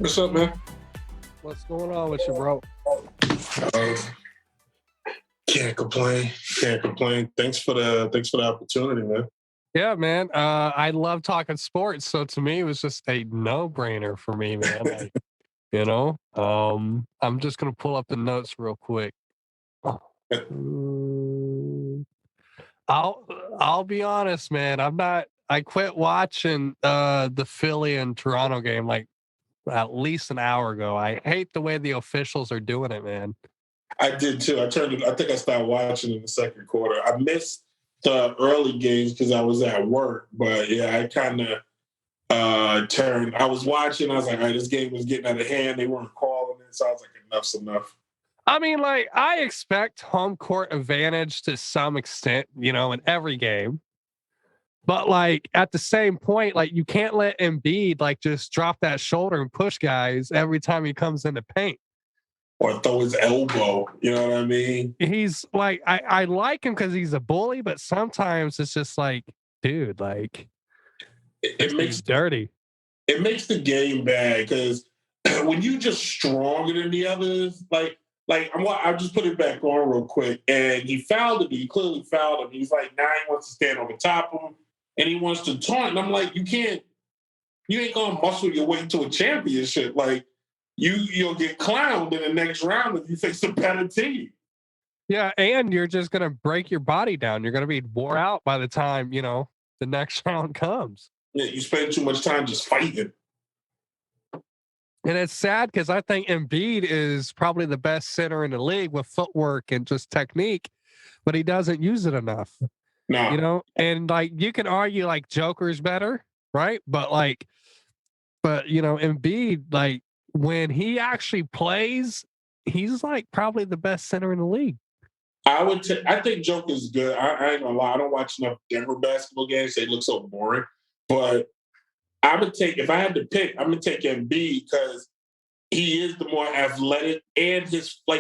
What's up, man? What's going on with you, bro? Uh, can't complain. Can't complain. Thanks for the opportunity, man. Yeah, man. I love talking sports, so to me, it was just a no-brainer for me, man. I'm just gonna pull up the notes real quick. Mm, I'll I'll be honest, man. I'm not. I quit watching the Philly and Toronto game like at least an hour ago. I hate the way the officials are doing it, man. I did too. I think I started watching in the second quarter. I missed the early games because I was at work, but yeah, I kind of turned. I was watching. I was like, all right, this game was getting out of hand. They weren't calling it, so I was like, enough's enough. I mean, like, I expect home court advantage to some extent, in every game. But like at the same point, like you can't let Embiid like just drop that shoulder and push guys every time he comes in the paint. Or throw his elbow. You know what I mean? He's like, I like him because he's a bully, but sometimes it's just like, dude, like It makes dirty. It makes the game bad because when you just stronger than the others, I'll just put it back on real quick. And he fouled him. He clearly fouled him. He's like, now he wants to stand over top of him and he wants to taunt. And I'm like, you ain't gonna muscle your way to a championship. Like you'll get clowned in the next round if you face a better team. Yeah, and you're just gonna break your body down. You're gonna be wore out by the time, the next round comes. Yeah, you spend too much time just fighting. And it's sad because I think Embiid is probably the best center in the league with footwork and just technique, but he doesn't use it enough. No. And like you can argue like Joker's better, right? But Embiid, like when he actually plays, he's like probably the best center in the league. I think Joker's good. I ain't gonna lie. I don't watch enough Denver basketball games. They look so boring. But if I had to pick, I'm gonna take Embiid because he is the more athletic and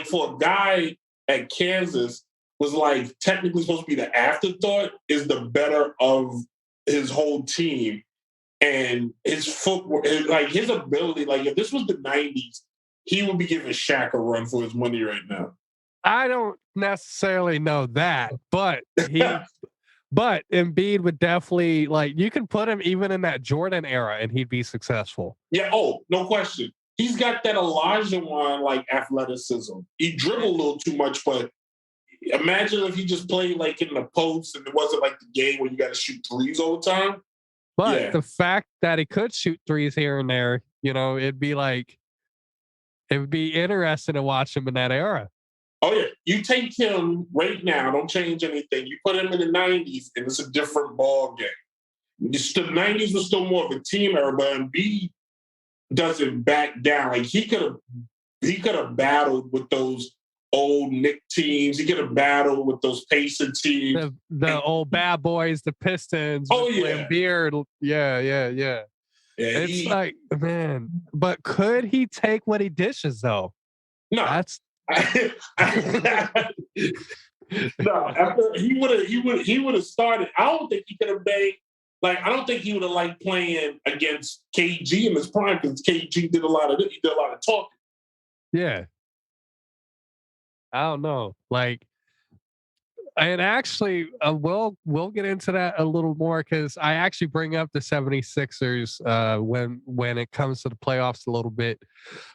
for a guy at Kansas was like technically supposed to be the afterthought, is the better of his whole team. And his footwork, like his ability, like if this was the 90s, he would be giving Shaq a run for his money right now. I don't necessarily know that, but but Embiid would definitely, like, you can put him even in that Jordan era and he'd be successful. Yeah, no question. He's got that Olajuwon like athleticism. He dribbled a little too much, but imagine if he just played like in the post and it wasn't like the game where you got to shoot threes all the time. But the fact that he could shoot threes here and there, it would be interesting to watch him in that era. Oh, yeah. You take him right now, don't change anything. You put him in the 90s, and it's a different ball game. The 90s was still more of a team era, but Embiid doesn't back down. Like, he could have battled with those old Knick teams. He could have battled with those Pacer teams. The old bad boys, the Pistons. Oh, yeah. Beard. Yeah. It's like, man. But could he take what he dishes, though? No. No, after he would have started. I don't think he could have made, like, I don't think he would have liked playing against KG in his prime because KG did a lot of talking. Yeah. I don't know. Like, and actually, we'll get into that a little more because I actually bring up the 76ers when it comes to the playoffs a little bit.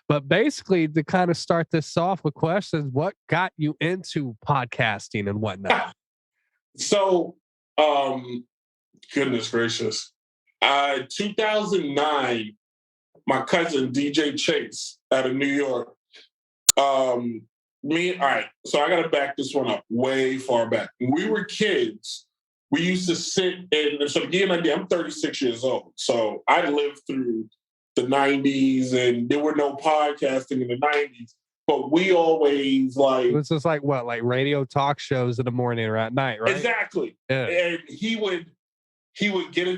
But basically, to kind of start this off with questions, what got you into podcasting and whatnot? So, goodness gracious. 2009, my cousin DJ Chase out of New York, all right, so I got to back this one up way far back. When we were kids, we used to sit in, so to give you an idea, I'm 36 years old. So I lived through the 90s and there were no podcasting in the 90s, but we always like... It was just like what, like radio talk shows in the morning or at night, right? Exactly. Yeah. And he would get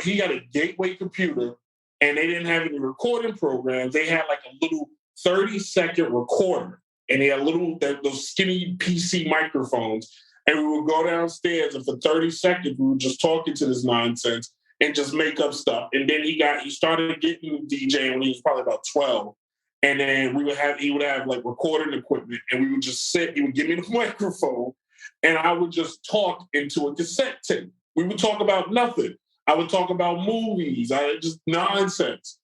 he had a gateway computer and they didn't have any recording programs. They had like a little 30-second recorder. And he had those skinny PC microphones. And we would go downstairs, and for 30 seconds, we were just talking to this nonsense. and just make up stuff. And then he started getting DJing when he was probably about 12. And then he would have like recording equipment, and we would just sit. He would give me the microphone, and I would just talk into a cassette tape. We would talk about nothing. I would talk about movies. Just nonsense.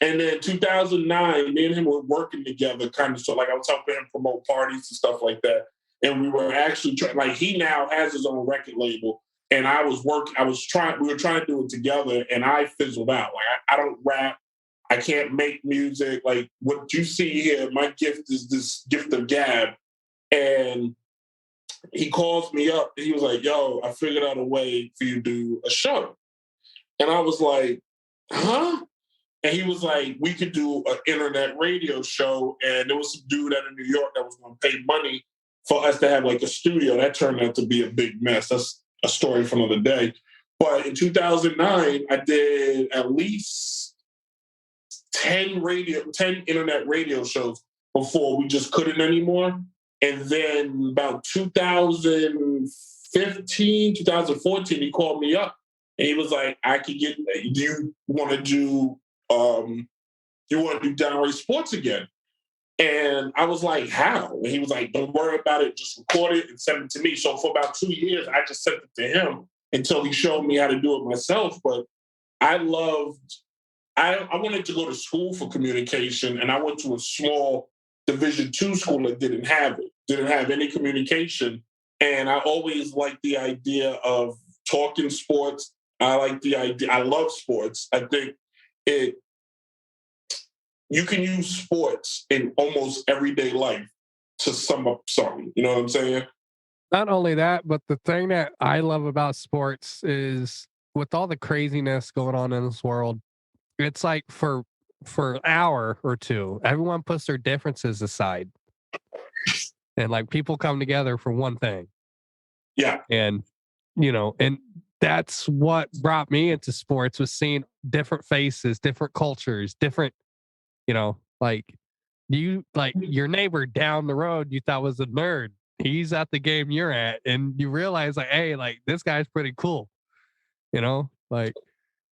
And then 2009, me and him were working together, kind of, so like I was helping him promote parties and stuff like that. And we were actually like, he now has his own record label, and we were trying to do it together, and I fizzled out. Like I don't rap. I can't make music. Like what you see here, my gift is this gift of gab. And he calls me up and he was like, yo, I figured out a way for you to do a show. And I was like, huh? And he was like, we could do an internet radio show. And there was some dude out of New York that was going to pay money for us to have like a studio. That turned out to be a big mess. That's a story for another day. But in 2009, I did at least 10 internet radio shows before we just couldn't anymore. And then about 2015, 2014, he called me up and he was like, do you want to do downright sports again? And I was like, how? And he was like, don't worry about it. Just record it and send it to me. So for about 2 years, I just sent it to him until he showed me how to do it myself. But I wanted to go to school for communication, and I went to a small Division II school that didn't have any communication. And I always liked the idea of talking sports. I love sports. I think you can use sports in almost everyday life to sum up something. You know what I'm saying? Not only that, but the thing that I love about sports is with all the craziness going on in this world, it's like for an hour or two, everyone puts their differences aside. And like people come together for one thing. Yeah. And, and that's what brought me into sports, was seeing different faces, different cultures, different, like your neighbor down the road you thought was a nerd. He's at the game you're at, and you realize like, hey, like this guy's pretty cool. Like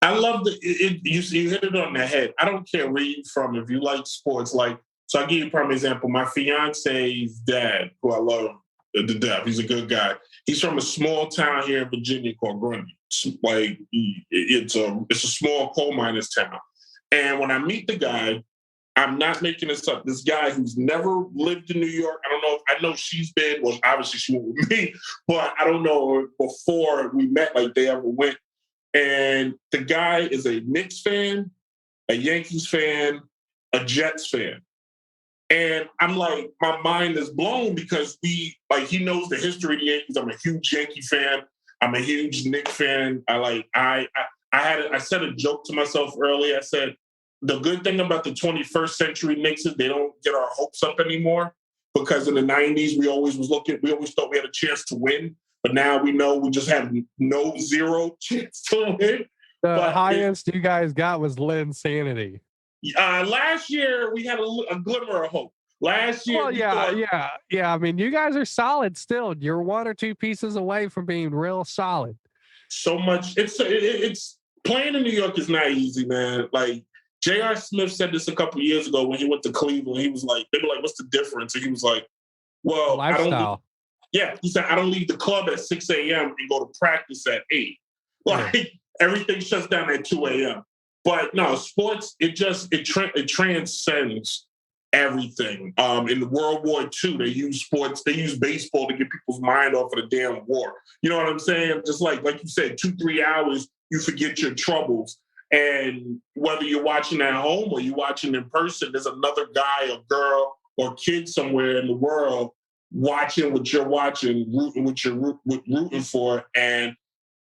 I love you hit it on the head. I don't care where you're from. If you like sports, so I'll give you a prime example. My fiance's dad, who I love to death, he's a good guy. He's from a small town here in Virginia called Grundy. Like it's a small coal miners town. And when I meet the guy, I'm not making this up. This guy who's never lived in New York. I know she's been, well, obviously she went with me, but I don't know before we met, like they ever went. And the guy is a Knicks fan, a Yankees fan, a Jets fan. And I'm like, my mind is blown because he knows the history of the Yankees. I'm a huge Yankee fan. I'm a huge Knicks fan. I said a joke to myself earlier. I said, the good thing about the 21st century Knicks is they don't get our hopes up anymore, because in the 90s, we always thought we had a chance to win. But now we know we just have zero chance to win. The highest you guys got was Linsanity. Last year, we had a glimmer of hope. Last year, well, yeah. I mean, you guys are solid still. You're one or two pieces away from being real solid. So much. It's playing in New York is not easy, man. Like J.R. Smith said this a couple of years ago when he went to Cleveland. He was like, they were like, "What's the difference?" And he was like, "Well, lifestyle." He said, I don't leave the club at 6 a.m. and go to practice at 8. Like everything shuts down at 2 a.m. But no, sports, it transcends everything. In World War II, they used baseball to get people's mind off of the damn war. You know what I'm saying? Just like you said, 2-3 hours, you forget your troubles. And whether you're watching at home or you're watching in person, there's another guy or girl or kid somewhere in the world watching what you're watching, rooting what you're rooting for, and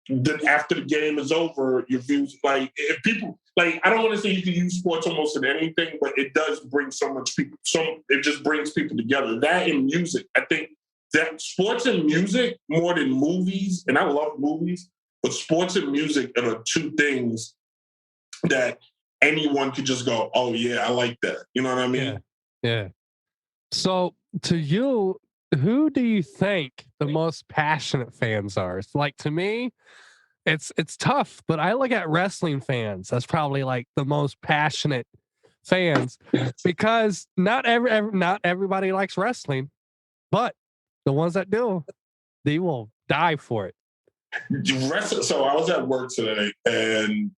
then after the game is over, your views, if people, I don't want to say you can use sports almost in anything, but it does bring it just brings people together. That and music, I think that sports and music more than movies, and I love movies, but sports and music are the two things that anyone could just go, oh yeah, I like that. You know what I mean? Yeah. So to you, who do you think the most passionate fans are? Like to me, it's tough, but I look at wrestling fans as probably like the most passionate fans because not everybody likes wrestling, but the ones that do, they will die for it. So I was at work today, and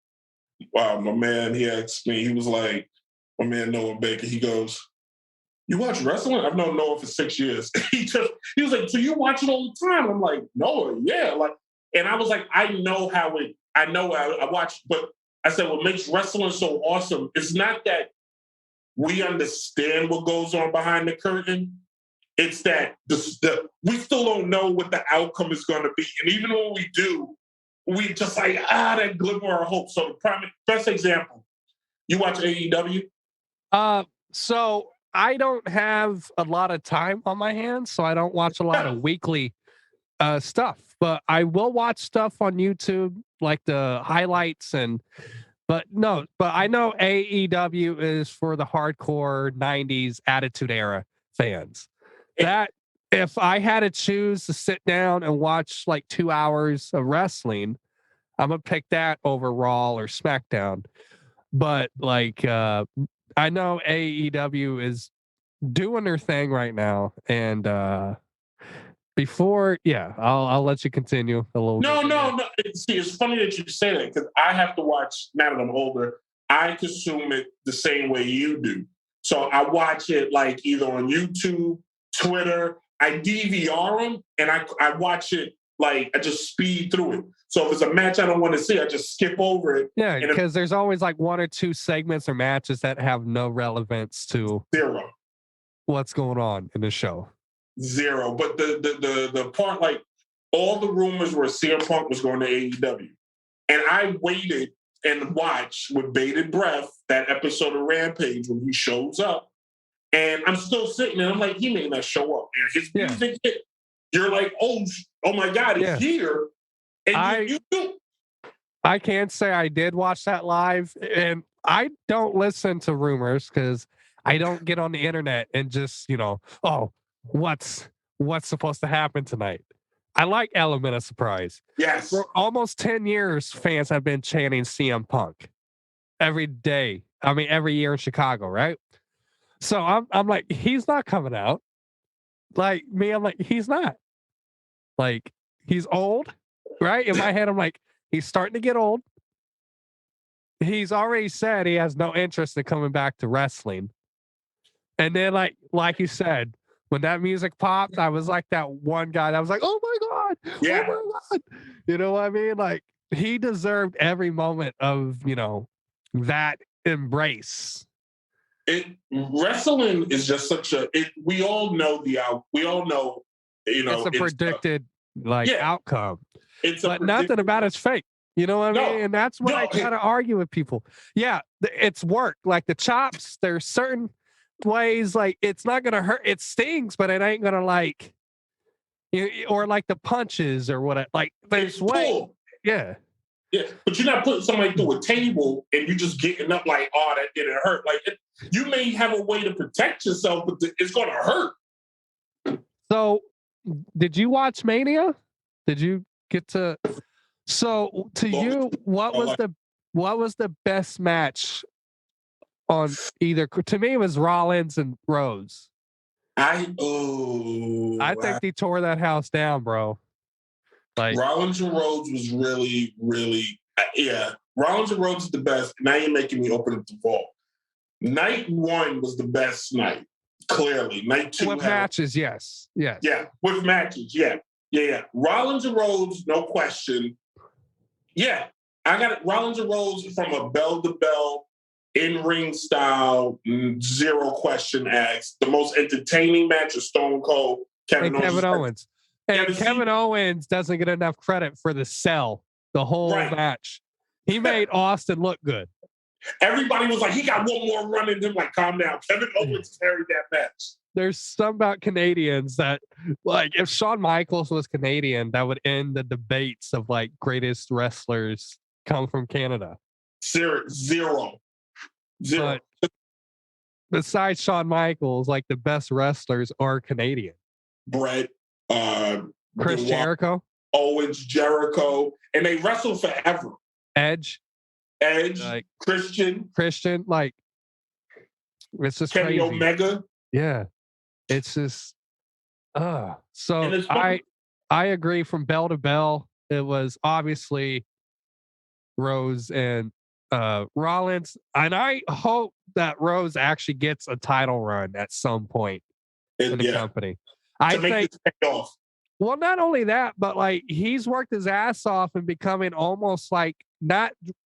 wow, my man, he asked me, he was like, my man Noah Baker, he goes, "You watch wrestling?" I've known Noah for 6 years. He was like, "So you watch it all the time?" I'm like, "Noah, yeah." Like, and I was like, I watch, but I said, what makes wrestling so awesome, it's not that we understand what goes on behind the curtain. It's that we still don't know what the outcome is going to be. And even when we do, we just like, that glimmer of hope. So the best example, you watch AEW? So I don't have a lot of time on my hands, so I don't watch a lot of weekly stuff. But I will watch stuff on YouTube, like the highlights but I know AEW is for the hardcore 90s Attitude Era fans. That if I had to choose to sit down and watch like 2 hours of wrestling, I'm gonna pick that over Raw or SmackDown. But like I know AEW is doing their thing right now, and I'll let you continue a little. No. See, it's funny that you say that because I have to watch. Now that I'm older, I consume it the same way you do. So I watch it like either on YouTube, Twitter. I DVR them, and I watch it like I just speed through it. So if it's a match I don't want to see, I just skip over it. Yeah, because there's always like 1 or 2 segments or matches that have no relevance to zero what's going on in the show. Zero. But the part, like all the rumors were CM Punk was going to AEW. And I waited and watched with bated breath that episode of Rampage when he shows up. And I'm still sitting and I'm like, he may not show up. And his music hit. You're like, oh my God, he's here. And you do. I can't say I did watch that live. And I don't listen to rumors because I don't get on the internet and just, what's supposed to happen tonight. I like element of surprise. Yes. For almost 10 years, fans have been chanting CM Punk every day. I mean, every year in Chicago, right? So I'm like, he's not coming out. Like me, I'm like, he's not. Like, he's old, right? In my head, I'm like, he's starting to get old. He's already said he has no interest in coming back to wrestling. And then, like you said, when that music popped, I was like that one guy that was like, oh my God. Yeah. Oh my God. You know what I mean? Like, he deserved every moment of, that embrace. Wrestling is just such we all know it's a predicted outcome. But nothing about it's fake. You know what I mean? And that's what I try to argue with people. Yeah, it's work. Like the chops, there's certain ways, like it's not gonna hurt. It stings, but it ain't gonna or like the punches or what. Like there's way. Yeah. Yeah, but you're not putting somebody through a table and you just getting up like, oh, that didn't hurt. Like you may have a way to protect yourself, but it's gonna hurt. So, did you watch Mania? Did you get to? So, to you, what was the best match on either? To me, it was Rollins and Rhodes. I think they tore that house down, bro. Like Rollins and Rhodes was really, really, Rollins and Rhodes is the best. Now you're making me open up the vault. Night 1 was the best night, clearly. Night 2 with matches, yes. Yeah, with matches, yeah. Rollins and Rhodes, no question. Yeah, I got it. Rollins and Rhodes from a bell-to-bell, in-ring style, zero question asked. The most entertaining match of Stone Cold, Kevin Owens. And Kevin Owens doesn't get enough credit for the sell, the whole match. He made Austin look good. Everybody was like, he got one more run in him. Like, calm down. Kevin Owens carried that match. There's some about Canadians that, like, if Shawn Michaels was Canadian, that would end the debates of, like, greatest wrestlers come from Canada. Zero. But besides Shawn Michaels, like, the best wrestlers are Canadian. Brett. Chris Jericho. Owens, Jericho. and they wrestle forever. Edge, Like Christian, like it's just Kenny crazy. Omega. Yeah, it's just so it's I agree. From bell to bell, it was obviously Rose and Rollins, and I hope that Rose actually gets a title run at some point in the company. To make this pay off. Well, not only that, but like he's worked his ass off and becoming almost like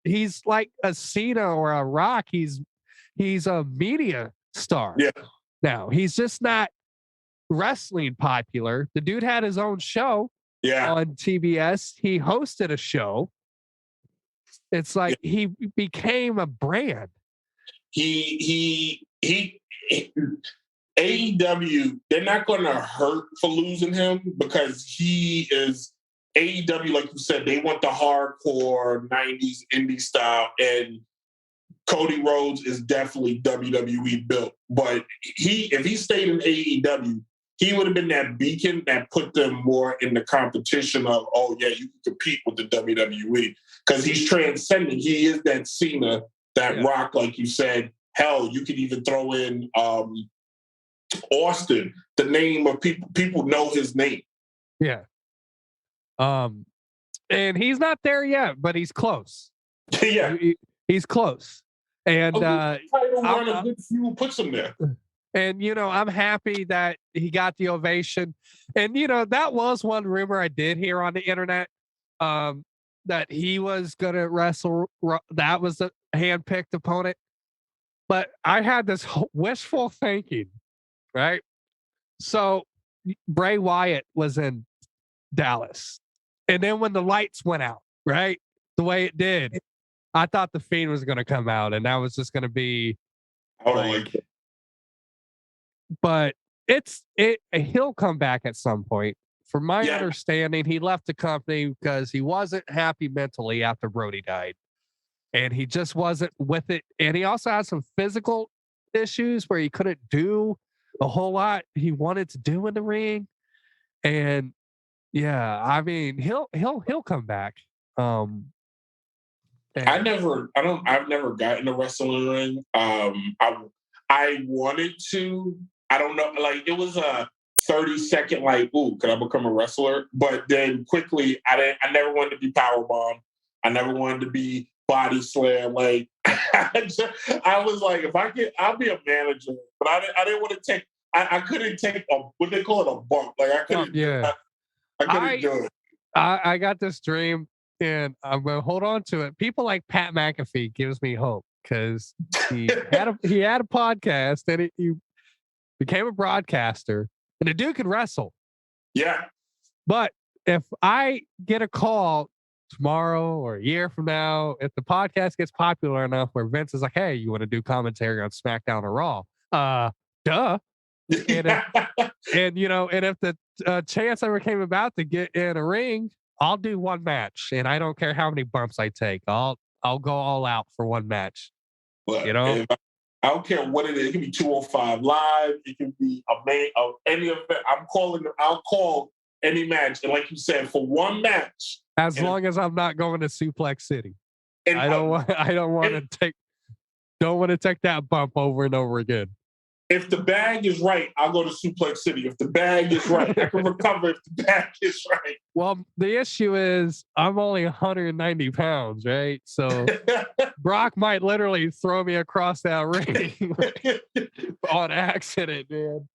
he's like a Cena or a Rock. He's a media star. Yeah. Now he's just not wrestling popular. The dude had his own show on TBS. He hosted a show. It's like he became a brand. He AEW, they're not going to hurt for losing him because he is AEW, like you said, they want the hardcore 90s indie style, and Cody Rhodes is definitely WWE built. But if he stayed in AEW, he would have been that beacon that put them more in the competition of, oh yeah, you can compete with the WWE, because he's transcending. He is that Cena, that Rock, like you said. Hell, you could even throw in Austin, the name of people know his name. Yeah. And he's not there yet, but he's close. Yeah. He's close. And title run, a good few puts him there. And I'm happy that he got the ovation. And that was one rumor I did hear on the internet, that he was gonna wrestle. That was a handpicked opponent. But I had this wishful thinking. Right. So Bray Wyatt was in Dallas. And then when the lights went out, right, the way it did, I thought the Fiend was going to come out, and that was just going to be but he'll come back at some point. From my understanding, he left the company because he wasn't happy mentally after Brody died. And he just wasn't with it. And he also had some physical issues where he couldn't do a whole lot he wanted to do in the ring. And I mean, he'll come back. I've never gotten a wrestling ring. I wanted to. I don't know. Like, it was a 30-second, like, ooh, could I become a wrestler? But then quickly, I never wanted to be powerbomb. I never wanted to be body slam. Like, I was like, if I get, I'll be a manager. But I didn't want to take. I couldn't take what they call it, a bump. Like, I couldn't. I couldn't do it. I got this dream, and I'm gonna hold on to it. People like Pat McAfee gives me hope, because he had a podcast, and he became a broadcaster, and the dude could wrestle. Yeah. But if I get a call tomorrow or a year from now, if the podcast gets popular enough where Vince is like, hey, you want to do commentary on SmackDown or Raw? Duh. And if the chance ever came about to get in a ring, I'll do one match, and I don't care how many bumps I take. I'll go all out for one match. But I don't care what it is. It can be 205 Live. It can be any event. I'll call any match, and like you said, for one match. As long as I'm not going to Suplex City, and I don't want to take that bump over and over again. If the bag is right, I'll go to Suplex City. If the bag is right, I can recover if the bag is right. Well, the issue is I'm only 190 pounds, right? So Brock might literally throw me across that ring on accident, man.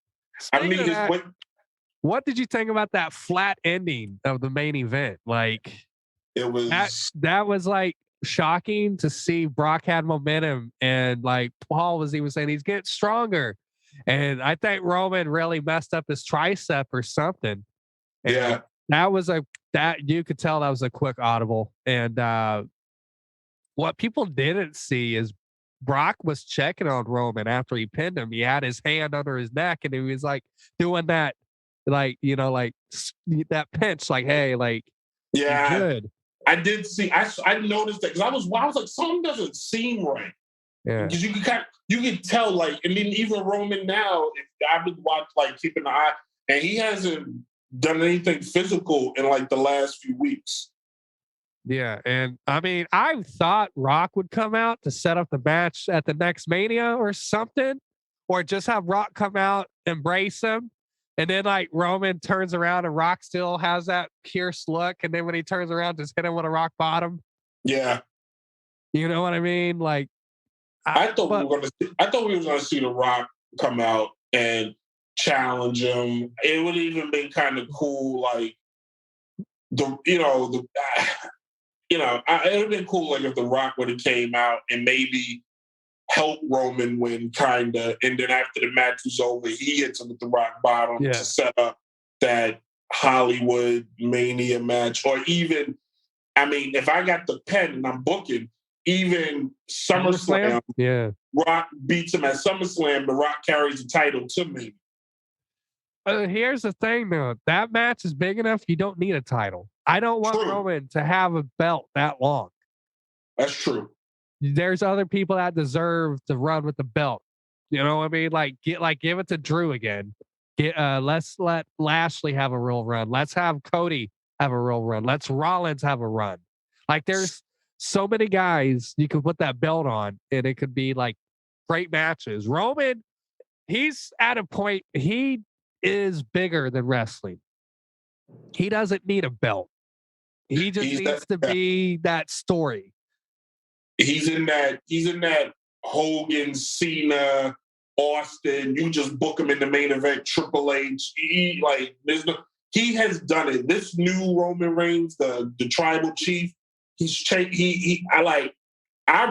What did you think about that flat ending of the main event? Like, it was that was like shocking to see. Brock had momentum, and like Paul was even saying, he's getting stronger. And I think Roman really messed up his tricep or something. And that you could tell that was a quick audible. And what people didn't see is Brock was checking on Roman after he pinned him. He had his hand under his neck, and he was like doing that, like, like that pinch, like, hey, like, good. I did see. I noticed that because I was like, something doesn't seem right. Yeah, because you can tell, like, and then even Roman now, I've been keeping an eye, and he hasn't done anything physical in like the last few weeks. Yeah, and I mean, I thought Rock would come out to set up the match at the next Mania or something, or just have Rock come out, embrace him, and then like Roman turns around and Rock still has that pierced look, and then when he turns around, just hit him with a rock bottom. Yeah, You know what I mean? Like, but I thought we were gonna see The Rock come out and challenge him. It would even been kind of cool, like the you know the it would have been cool like if The Rock would have came out and maybe helped Roman win, kinda, and then after the match was over, he hits him with the rock bottom yeah, to set up that Hollywood Mania match, or even, I mean, if I got the pen and I'm booking, even SummerSlam, yeah. Rock beats him at SummerSlam, The Rock carries the title to me. Here's the thing, though. That match is big enough. You don't need a title. I don't want True. Roman to have a belt that long. That's true. There's other people that deserve to run with the belt. You know what I mean? Give it to Drew again. Let's let Lashley have a real run. Let's have Cody have a real run. Let's Rollins have a run. Like there's so many guys you could put that belt on, and it could be like great matches. Roman, he's at a point, he is bigger than wrestling. He doesn't need a belt. He just needs to be that story. He's in that Hogan, Cena, Austin. You just book him in the main event, Triple H. He has done it. This new Roman Reigns, the tribal chief, I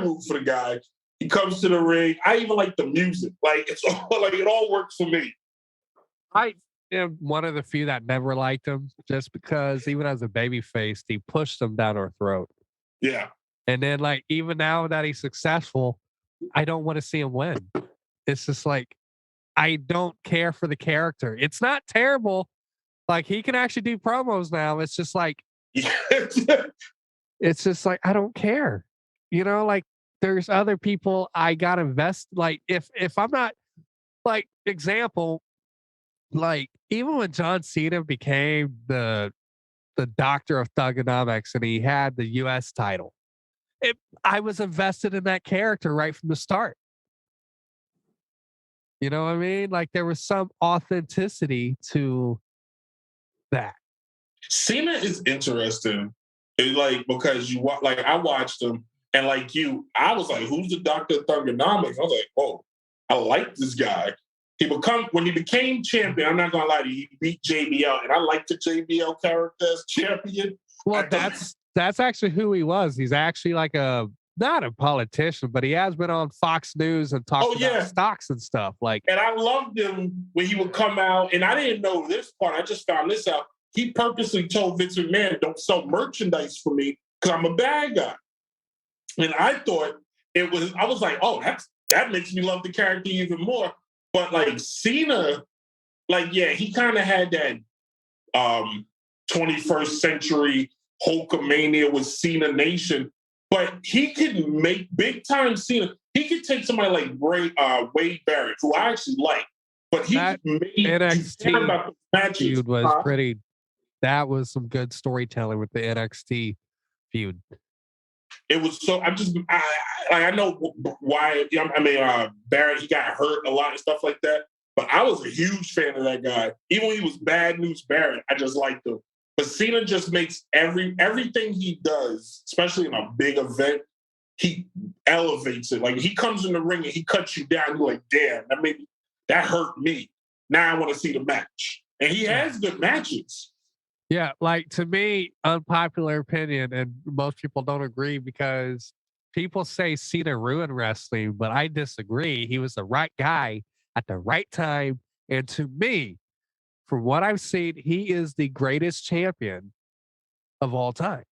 root for the guy. He comes to the ring. I even like the music. Like it all works for me. I am one of the few that never liked him, just because even as a baby face, he pushed them down our throat. Yeah. And then even now that he's successful, I don't want to see him win. It's just like, I don't care for the character. It's not terrible. Like he can actually do promos now. It's just like, it's just like, I don't care. There's other people I got to invest. Like if I'm not, like, example, like even when John Cena became the doctor of thugonomics and he had the US title, I was invested in that character right from the start. You know what I mean? Like there was some authenticity to that. Cena is interesting. Because I watched him, and like you, I was like, who's the Doctor of Thugonomics? I was like, oh, I like this guy. When he became champion, I'm not gonna lie to you, he beat JBL, and I like the JBL character as champion. Well, that's actually who he was. He's actually like not a politician, but he has been on Fox News and talked about stocks and stuff. And I loved him when he would come out, and I didn't know this part. I just found this out. He purposely told Vince McMahon, don't sell merchandise for me because I'm a bad guy. And I thought I was like, oh, that makes me love the character even more. But like Cena, he kind of had that 21st century Hulkamania with Cena Nation, but he could make big time Cena. He could take somebody like Wade Barrett, who I actually like, but he made NXT about the matches. Feud was pretty. That was some good storytelling with the NXT feud. It was so. I know why. I mean, Barrett, he got hurt a lot and stuff like that. But I was a huge fan of that guy. Even when he was Bad News Barrett, I just liked him. But Cena just makes everything he does, especially in a big event, he elevates it. Like he comes in the ring and he cuts you down. You're like, damn, that hurt me. Now I want to see the match. And he has good matches. Yeah, like to me, unpopular opinion, and most people don't agree because people say Cena ruined wrestling, but I disagree. He was the right guy at the right time. And to me, from what I've seen, he is the greatest champion of all time.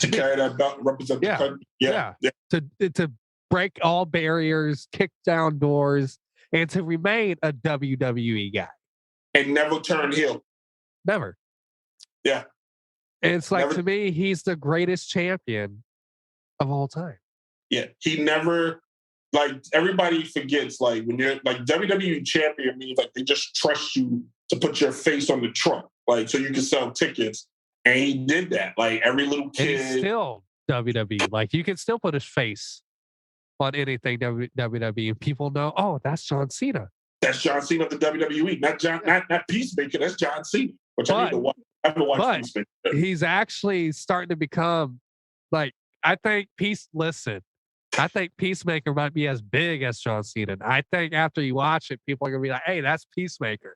To carry that belt and represent the country. Yeah. To break all barriers, kick down doors, and to remain a WWE guy. And never turn heel. Never. Yeah. And it's like, to me, he's the greatest champion of all time. Yeah. He never, everybody forgets, when you're WWE champion means they just trust you to put your face on the truck, so you can sell tickets. And he did that. Every little kid. And he still WWE. Like you can still put his face on anything WWE, and people know, oh, that's John Cena. That's John Cena of the WWE, not Peacemaker. That's John Cena. Which I need to watch. I haven't watched Peacemaker. He's actually starting to become like I think Peacemaker might be as big as John Cena. I think after you watch it, people are gonna be like, "Hey, that's Peacemaker."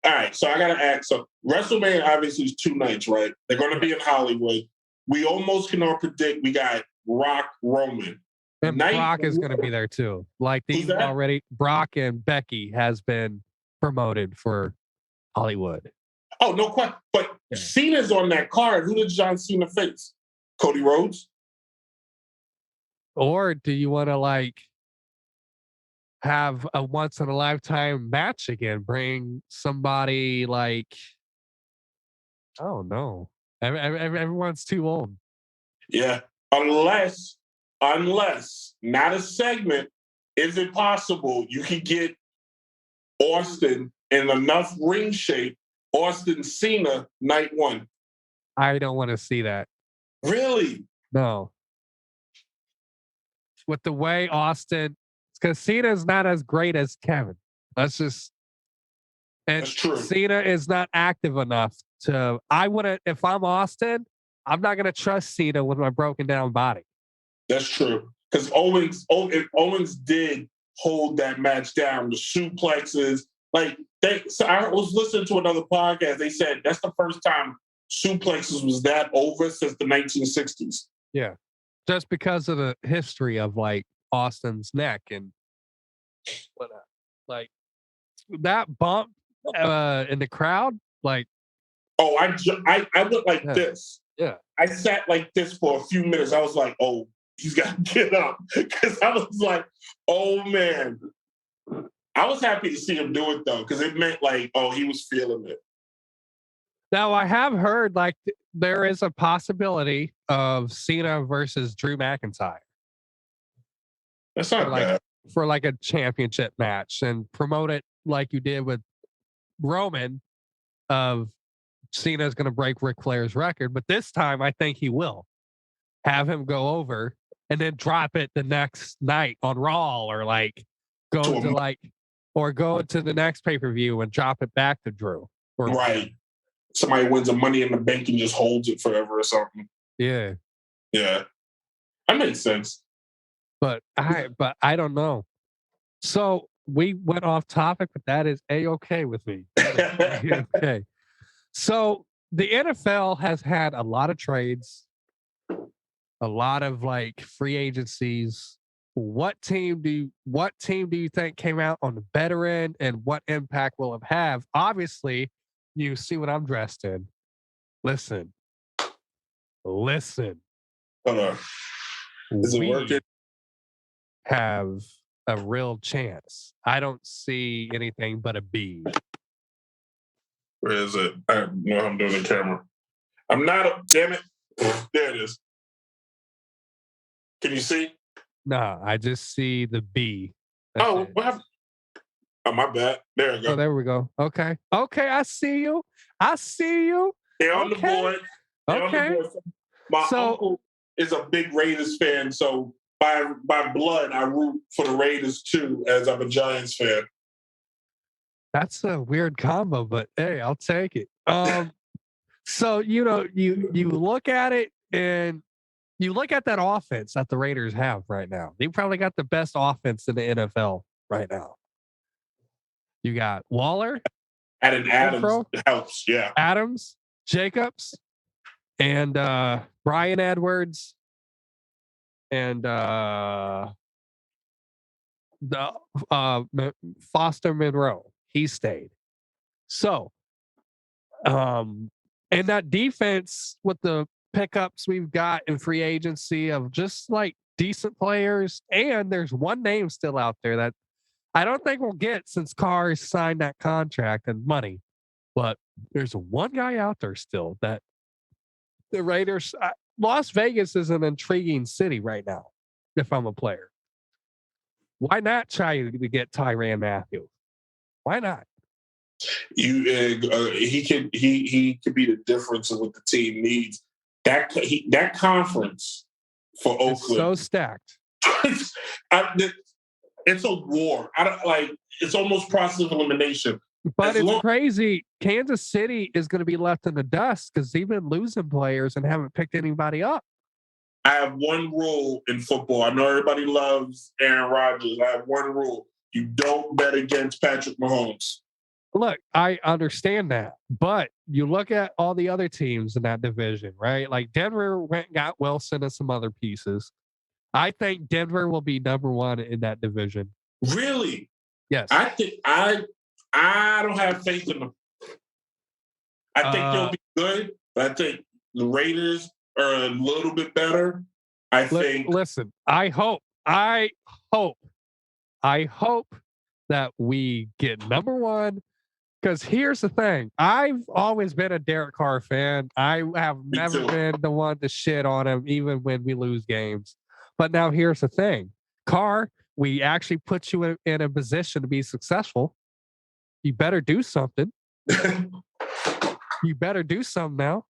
All right, so I gotta ask. So WrestleMania obviously is 2 nights, right? They're gonna be in Hollywood. We almost can all predict we got Rock Roman. And Brock is gonna be there too. Like these already, Brock and Becky has been promoted for Hollywood. Oh, no question. But Cena's on that card. Who did John Cena face? Cody Rhodes? Or do you want to like have a once in a lifetime match again? Bring somebody like, I don't know. Everyone's too old. Yeah. Unless not a segment, is it possible you can get Austin in enough ring shape, Austin Cena night 1? I don't want to see that. Really? No. With the way Austin, because Cena is not as great as Kevin. That's true. Cena is not active enough to. I wouldn't, if I'm Austin, I'm not going to trust Cena with my broken down body. That's true. Because Owens did hold that match down. The suplexes, so I was listening to another podcast. They said that's the first time suplexes was that over since the 1960s. Yeah. Just because of the history of like Austin's neck and whatnot. Like that bump in the crowd, like. Oh, I went like this. Yeah. I sat like this for a few minutes. I was like, oh, he's got to get up. Because I was like, oh, man. I was happy to see him do it, though, because it meant like, oh, he was feeling it. Now, I have heard like there is a possibility of Cena versus Drew McIntyre. That's not bad. For like a championship match and promote it like you did with Roman of Cena's going to break Ric Flair's record. But this time, I think he will have him go over and then drop it the next night on Raw or like go to the next pay-per-view and drop it back to Drew. Right. Somebody wins a Money in the Bank and just holds it forever or something. Yeah. Yeah. That makes sense. But I don't know. So we went off topic, but that is A-okay with me. Okay. So the NFL has had a lot of trades, a lot of like free agencies. What team do you think came out on the better end, and what impact will it have? Obviously, you see what I'm dressed in. Listen. Hold on. Is it working? Have a real chance. I don't see anything but a B. Where is it? I know I'm doing the camera. I'm not. Damn it. There it is. Can you see? No, I just see the B. What happened? Oh, my bad. There we go. Oh, there we go. Okay. I see you. They're on the board. Okay. My uncle is a big Raiders fan, so by blood, I root for the Raiders too, as I'm a Giants fan. That's a weird combo, but hey, I'll take it. So you look at it and you look at that offense that the Raiders have right now. They probably got the best offense in the NFL right now. You got Waller, Adding Adams helps, yeah. Adams, Jacobs, and Brian Edwards, and Foster Monroe. He stayed. So, and that defense with the pickups we've got in free agency of just like decent players, and there's one name still out there that I don't think we'll get since Carr signed that contract and money. But there's one guy out there still that the Raiders. Las Vegas is an intriguing city right now. If I'm a player, why not try to get Tyrann Mathieu? Why not? He could be the difference of what the team needs. that conference for It's Oakland, so stacked. it's a war. I don't like. It's almost process of elimination. But it's crazy. Kansas City is going to be left in the dust because they've been losing players and haven't picked anybody up. I have one rule in football. I know everybody loves Aaron Rodgers. I have one rule. You don't bet against Patrick Mahomes. Look, I understand that. But you look at all the other teams in that division, right? Like Denver went and got Wilson and some other pieces. I think Denver will be number one in that division. Really? Yes. I think I don't have faith in them. I think they'll be good, but I think the Raiders are a little bit better. Listen, I hope that we get number one. Because here's the thing. I've always been a Derek Carr fan. I have never been the one to shit on him, even when we lose games. But now here's the thing. Carr, we actually put you in a position to be successful. You better do something. You better do something now.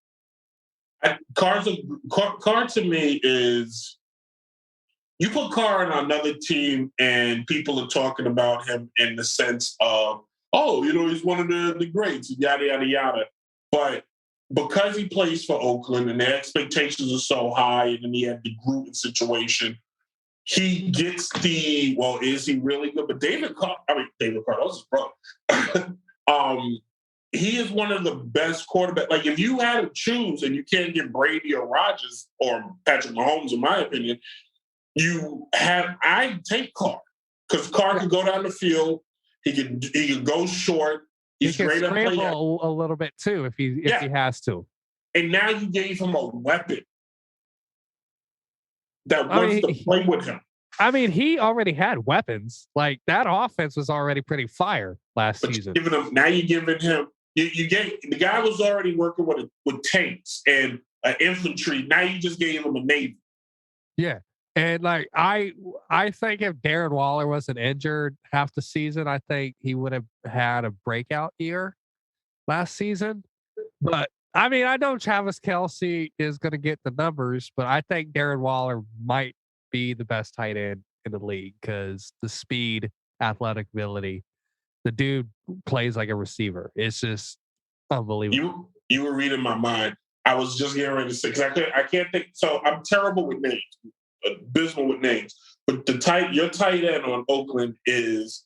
Carr to me is, you put Carr on another team and people are talking about him in the sense of, oh, he's one of the greats, yada, yada, yada. But because he plays for Oakland and the expectations are so high, and then he had the Gruden situation, he gets is he really good? But David Carr, that was his brother. He is one of the best quarterbacks. Like, if you had to choose and you can't get Brady or Rodgers or Patrick Mahomes, in my opinion, I'd take Carr. Because Carr can go down the field. He can go short. He can scramble a little bit too if he has to. And now you gave him a weapon that wants to play with him. I mean, he already had weapons. Like, that offense was already pretty fire last season. Now you're giving him. The guy was already working with tanks and infantry. Now you just gave him a Navy. Yeah. And like I think if Darren Waller wasn't injured half the season, I think he would have had a breakout year last season. But I mean, I know Travis Kelce is going to get the numbers, but I think Darren Waller might be the best tight end in the league because the speed, athletic ability, the dude plays like a receiver. It's just unbelievable. You were reading my mind. I was just getting ready to say, because I can't think. So I'm terrible with names. Abysmal with names, but your tight end on Oakland is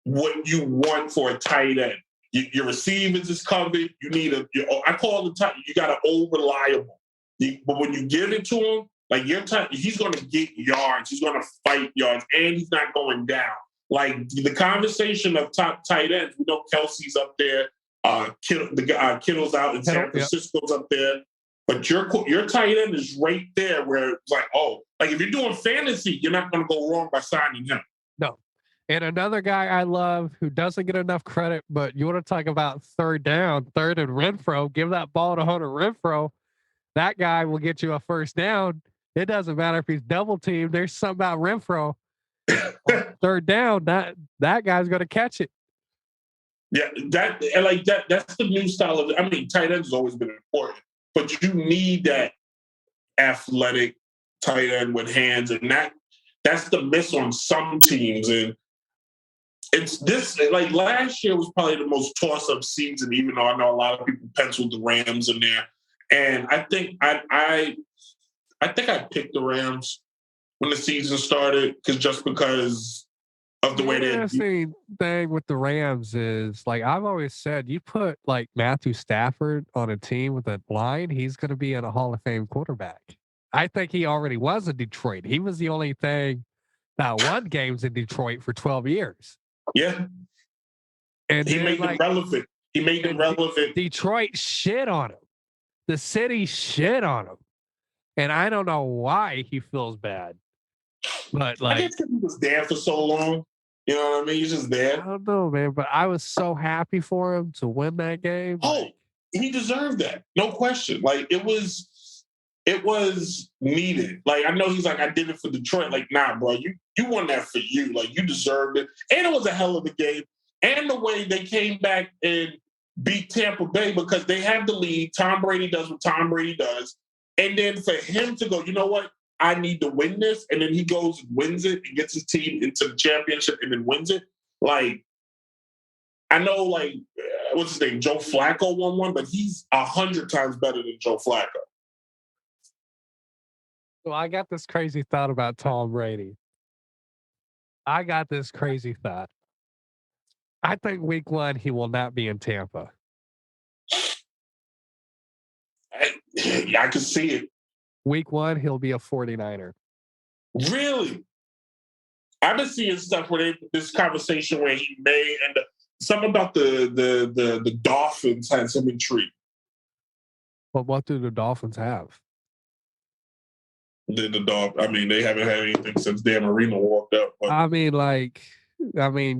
what you want for a tight end. Your receivers is covered. You need I call the tight. You got an over reliable. But when you give it to him, like he's going to get yards. He's going to fight yards, and he's not going down. Like the conversation of top tight ends, we know Kelsey's up there. Kittle's out, and San Francisco's up there. But your tight end is right there where it's like, if you're doing fantasy, you're not going to go wrong by signing him. No. And another guy I love who doesn't get enough credit, but you want to talk about third and Renfro, give that ball to Hunter Renfro. That guy will get you a first down. It doesn't matter if he's double teamed. There's something about Renfro. Third down, that guy's going to catch it. Yeah, that's the new style of. I mean, tight ends has always been important. But you need that athletic tight end with hands, and that's the miss on some teams. And it's this, like last year was probably the most toss-up season, even though I know a lot of people penciled the Rams in there. And I think I picked the Rams when the season started because of the way they. The interesting thing with the Rams is, like I've always said, you put like Matthew Stafford on a team with a line, he's going to be a Hall of Fame quarterback. I think he already was in Detroit. He was the only thing that won games in Detroit for 12 years. Yeah. And he made them relevant. He made them relevant. Detroit shit on him. The city shit on him. And I don't know why he feels bad. But like, I guess he was there for so long. You know what I mean? He's just there. I don't know, man. But I was so happy for him to win that game. Oh, he deserved that. No question. Like, it was needed. Like, I know he's like, I did it for Detroit. Like, nah, bro, you won that for you. Like, you deserved it. And it was a hell of a game. And the way they came back and beat Tampa Bay because they had the lead. Tom Brady does what Tom Brady does. And then for him to go, you know what? I need to win this. And then he goes and wins it and gets his team into the championship and then wins it. Like, I know, like, what's his name? Joe Flacco won one, but he's 100 times better than Joe Flacco. So I got this crazy thought about Tom Brady. I got this crazy thought. I think week 1, he will not be in Tampa. I can see it. Week 1, he'll be a 49er. Really? I've been seeing stuff where this conversation where he may end up, something about the Dolphins has him intrigued. But what do the Dolphins have? I mean, they haven't had anything since Dan Marino walked up. But. I mean,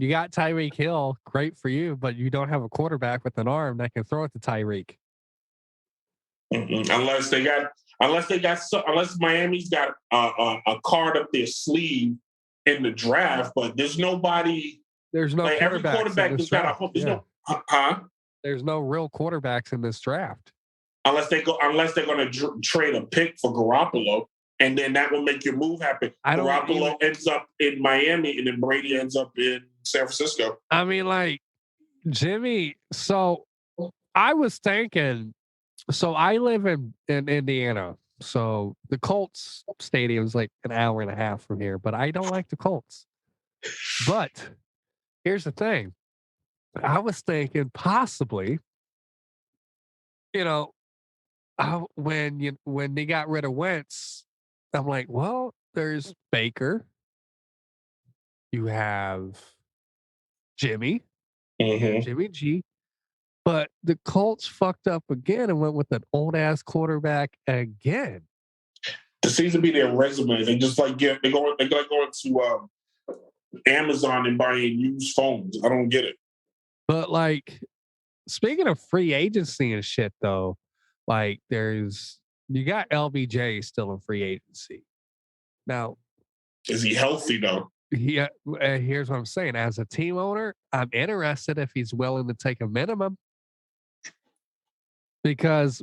you got Tyreek Hill, great for you, but you don't have a quarterback with an arm that can throw it to Tyreek. Unless Miami's got a card up their sleeve in the draft, but there's nobody. There's no every quarterback has got a hope. There's no real quarterbacks in this draft. Unless they're going to trade a pick for Garoppolo, and then that will make your move happen. Garoppolo ends up in Miami, and then Brady ends up in San Francisco. I mean, Jimmy. So I was thinking. So I live in Indiana. So the Colts stadium is like an hour and a half from here, but I don't like the Colts. But here's the thing. I was thinking possibly, when they got rid of Wentz, I'm like, well, there's Baker. You have Jimmy, Jimmy G. But the Colts fucked up again and went with an old ass quarterback again. It seems to be their resume. They just they go to Amazon and buying used phones. I don't get it. But speaking of free agency and shit, though, you got LBJ still in free agency. Now, is he healthy though? Yeah. Here's what I'm saying. As a team owner, I'm interested if he's willing to take a minimum. Because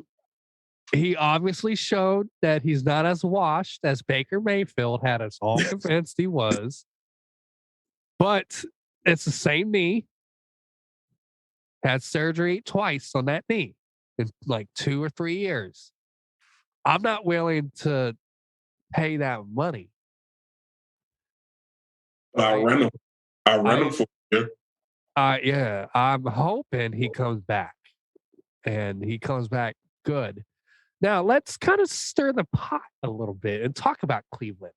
he obviously showed that he's not as washed as Baker Mayfield had us all convinced he was. But it's the same knee. Had surgery twice on that knee in 2 or 3 years. I'm not willing to pay that money. I'll rent him for you. Yeah, I'm hoping he comes back. And he comes back good. Now, let's kind of stir the pot a little bit and talk about Cleveland.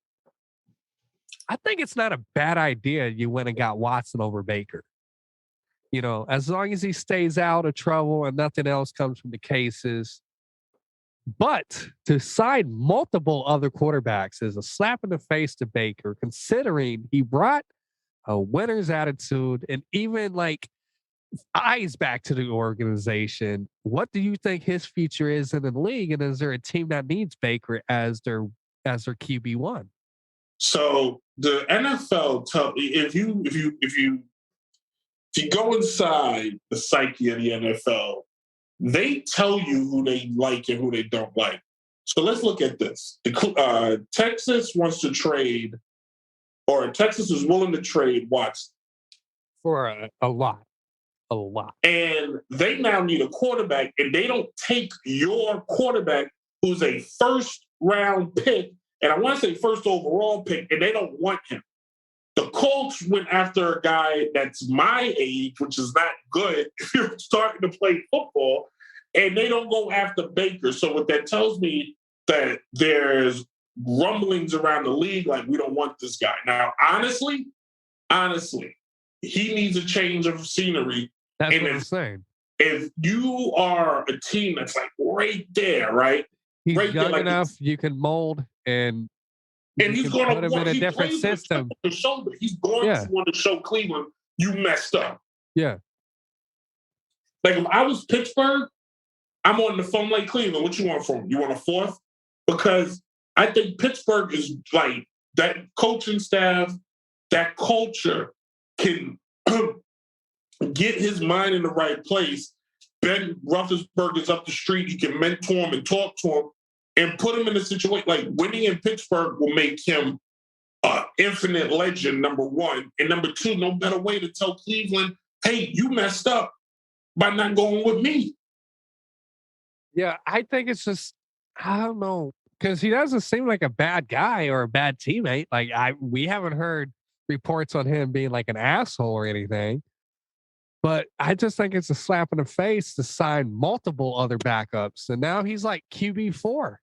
I think it's not a bad idea you went and got Watson over Baker. As long as he stays out of trouble and nothing else comes from the cases. But to sign multiple other quarterbacks is a slap in the face to Baker, considering he brought a winner's attitude and even eyes back to the organization. What do you think his future is in the league? And is there a team that needs Baker as their QB1? So the NFL if you go inside the psyche of the NFL, they tell you who they like and who they don't like. So let's look at this. Texas wants to trade, or Texas is willing to trade Watson for a lot. And they now need a quarterback, and they don't take your quarterback who's a first-round pick, and I want to say first overall pick, and they don't want him. The Colts went after a guy that's my age, which is not good if you're starting to play football, and they don't go after Baker. So what that tells me that there's rumblings around the league we don't want this guy. Now, honestly, he needs a change of scenery. That's what I'm saying. If you are a team that's right there, right? He's right young there, enough, you can mold and he's going to put him in a different system. He's going to want to show Cleveland you messed up. Yeah. If I was Pittsburgh, I'm on the phone Cleveland. What you want from him? You want a fourth? Because I think Pittsburgh is that coaching staff, that culture can get his mind in the right place. Ben Roethlisberger's up the street. He can mentor him and talk to him. and put him in a situation like winning in Pittsburgh will make him infinite legend, number one. And number two, no better way to tell Cleveland, hey, you messed up by not going with me. Yeah, I think it's just, I don't know, because he doesn't seem like a bad guy or a bad teammate. Like we haven't heard reports on him being like an asshole or anything. But I just think it's a slap in the face to sign multiple other backups. And now he's like QB4.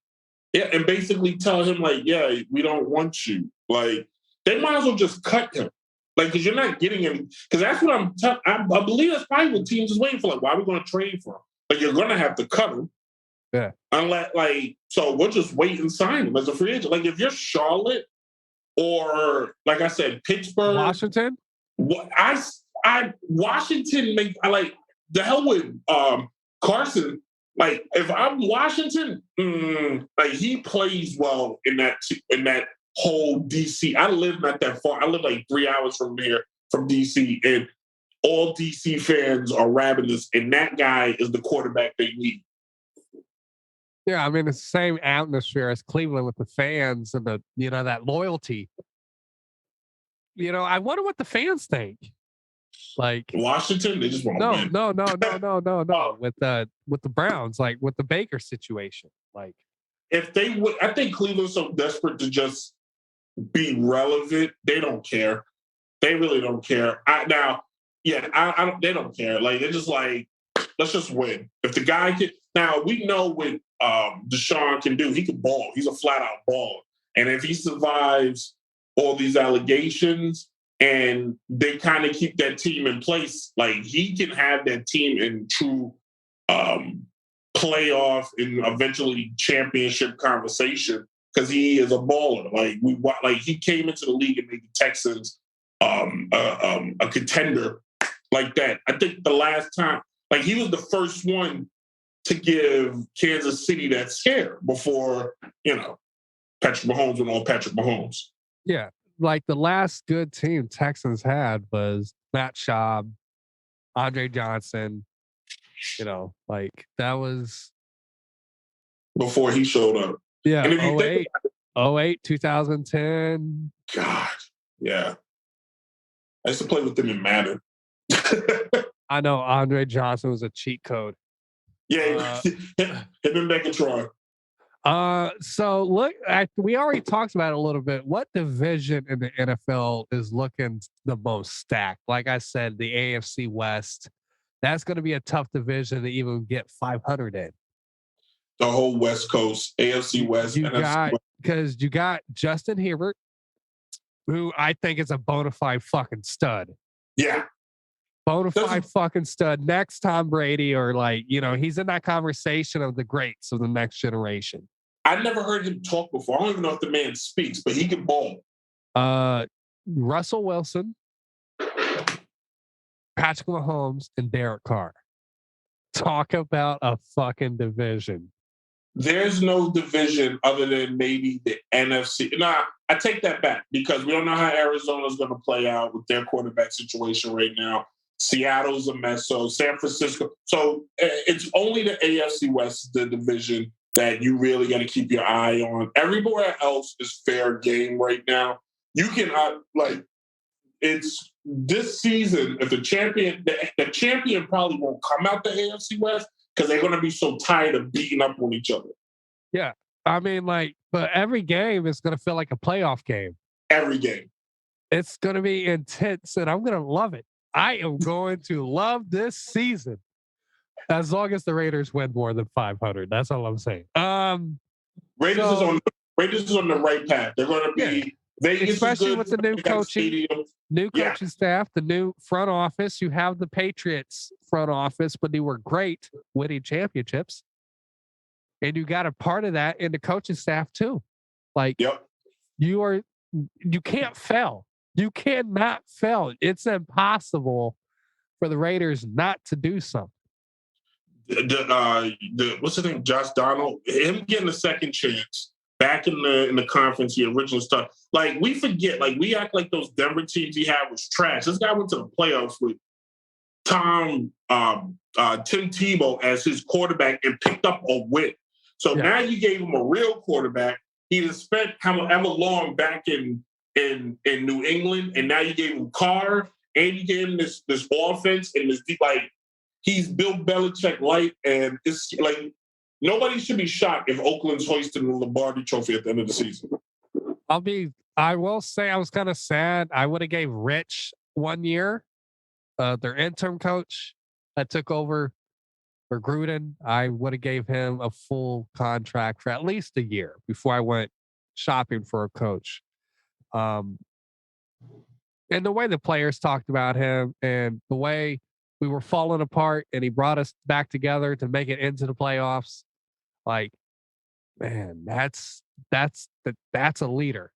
Yeah, and basically tell him, like, yeah, we don't want you. Like, they might as well just cut him. Like, because you're not getting him. Because that's what I believe that's probably what teams is waiting for. Like, why are we going to trade for him? Like, you're going to have to cut him. Yeah. Unless, like, so we'll just wait and sign him as a free agent. Like, if you're Charlotte or, like I said, Pittsburgh. Washington? Washington I like the hell with Carson. Like if I'm Washington, like he plays well in that whole DC. I live not that far. I live like 3 hours from here, from DC, and all DC fans are ravenous, and that guy is the quarterback they need. Yeah, I mean it's the same atmosphere as Cleveland with the fans and the that loyalty. I wonder what the fans think. Like Washington, they just want to win. No. With the Browns, like with the Baker situation, like if they would, I think Cleveland's so desperate to just be relevant, they don't care. They really don't care. They don't care. Like they're just like, let's just win. If the guy can, now we know what Deshaun can do. He can ball. He's a flat out baller. And if he survives all these allegations, and they kind of keep that team in place, like he can have that team in true playoff and eventually championship conversation because he is a baller. Like he came into the league and made the Texans a contender like that. I think the last time, like he was the first one to give Kansas City that scare before Patrick Mahomes went on Patrick Mahomes. Yeah. Like the last good team Texans had was Matt Schaub, Andre Johnson. Like that was before he showed up. Yeah, 08, 2010. God, yeah. I used to play with them in Madden. I know Andre Johnson was a cheat code. Yeah, him and Megatron. So look, we already talked about it a little bit. What division in the NFL is looking the most stacked? Like I said, the AFC West. That's going to be a tough division to even get 500 in. The whole West Coast, AFC West. Because you got Justin Herbert, who I think is a bona fide fucking stud. Yeah. Bona fide fucking stud. Next Tom Brady, or he's in that conversation of the greats of the next generation. I never heard him talk before. I don't even know if the man speaks, but he can ball. Russell Wilson, Patrick Mahomes, and Derek Carr. Talk about a fucking division. There's no division other than maybe the NFC. Nah, I take that back because we don't know how Arizona's going to play out with their quarterback situation right now. Seattle's a mess. So San Francisco. So it's only the AFC West, the division that you really got to keep your eye on. Everywhere else is fair game right now. You can it's this season. If the champion probably won't come out the AFC West because they're going to be so tired of beating up on each other. Yeah, I mean, but every game is going to feel like a playoff game. Every game, it's going to be intense, and I'm going to love it. I am going to love this season as long as the Raiders win more than 500. That's all I'm saying. Raiders is on the right path. They're going to be Vegas, especially with the new coaching staff, the new front office. You have the Patriots front office, but they were great winning championships, and you got a part of that in the coaching staff too. You can't fail. You cannot fail. It's impossible for the Raiders not to do something. What's his name? Josh Donald. Him getting a second chance back in the conference he originally started. Like we forget. Like we act like those Denver teams he had was trash. This guy went to the playoffs with Tim Tebow as his quarterback and picked up a win. So now you gave him a real quarterback. He'd have spent however long back in New England, and now you gave him Carr, and you gave him this offense and this like he's Bill Belichick light, and it's like nobody should be shocked if Oakland's hoisting the Lombardi Trophy at the end of the season. I will say I was kind of sad. I would have gave Rich 1 year, their interim coach that took over for Gruden. I would have gave him a full contract for at least a year before I went shopping for a coach. And the way the players talked about him and the way we were falling apart and he brought us back together to make it into the playoffs. Like, man, that's a leader.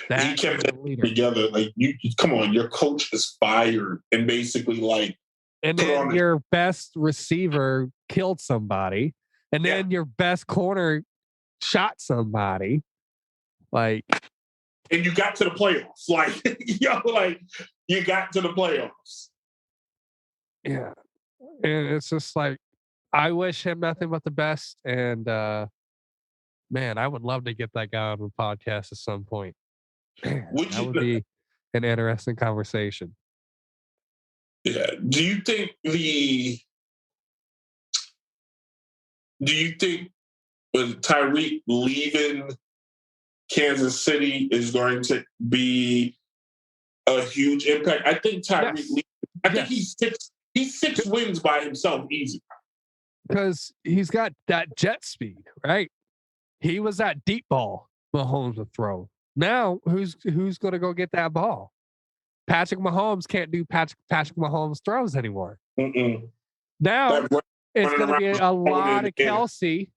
He kept it together. Like, you come on, your coach is fired, and basically like, and then your best receiver killed somebody, and then your best corner shot somebody. Like, and you got to the playoffs. Like, like you got to the playoffs. Yeah, and it's just like I wish him nothing but the best. And man, I would love to get that guy on the podcast at some point. Man, that would be an interesting conversation. Yeah. Do you think with Tyreek leaving Kansas City is going to be a huge impact? I think Tyreek leaving, I think he's six wins by himself easy. Because he's got that jet speed, right? He was that deep ball Mahomes would throw. Now, who's going to go get that ball? Patrick Mahomes can't do Patrick Mahomes throws anymore. Now, it's going to be a lot of Kelsey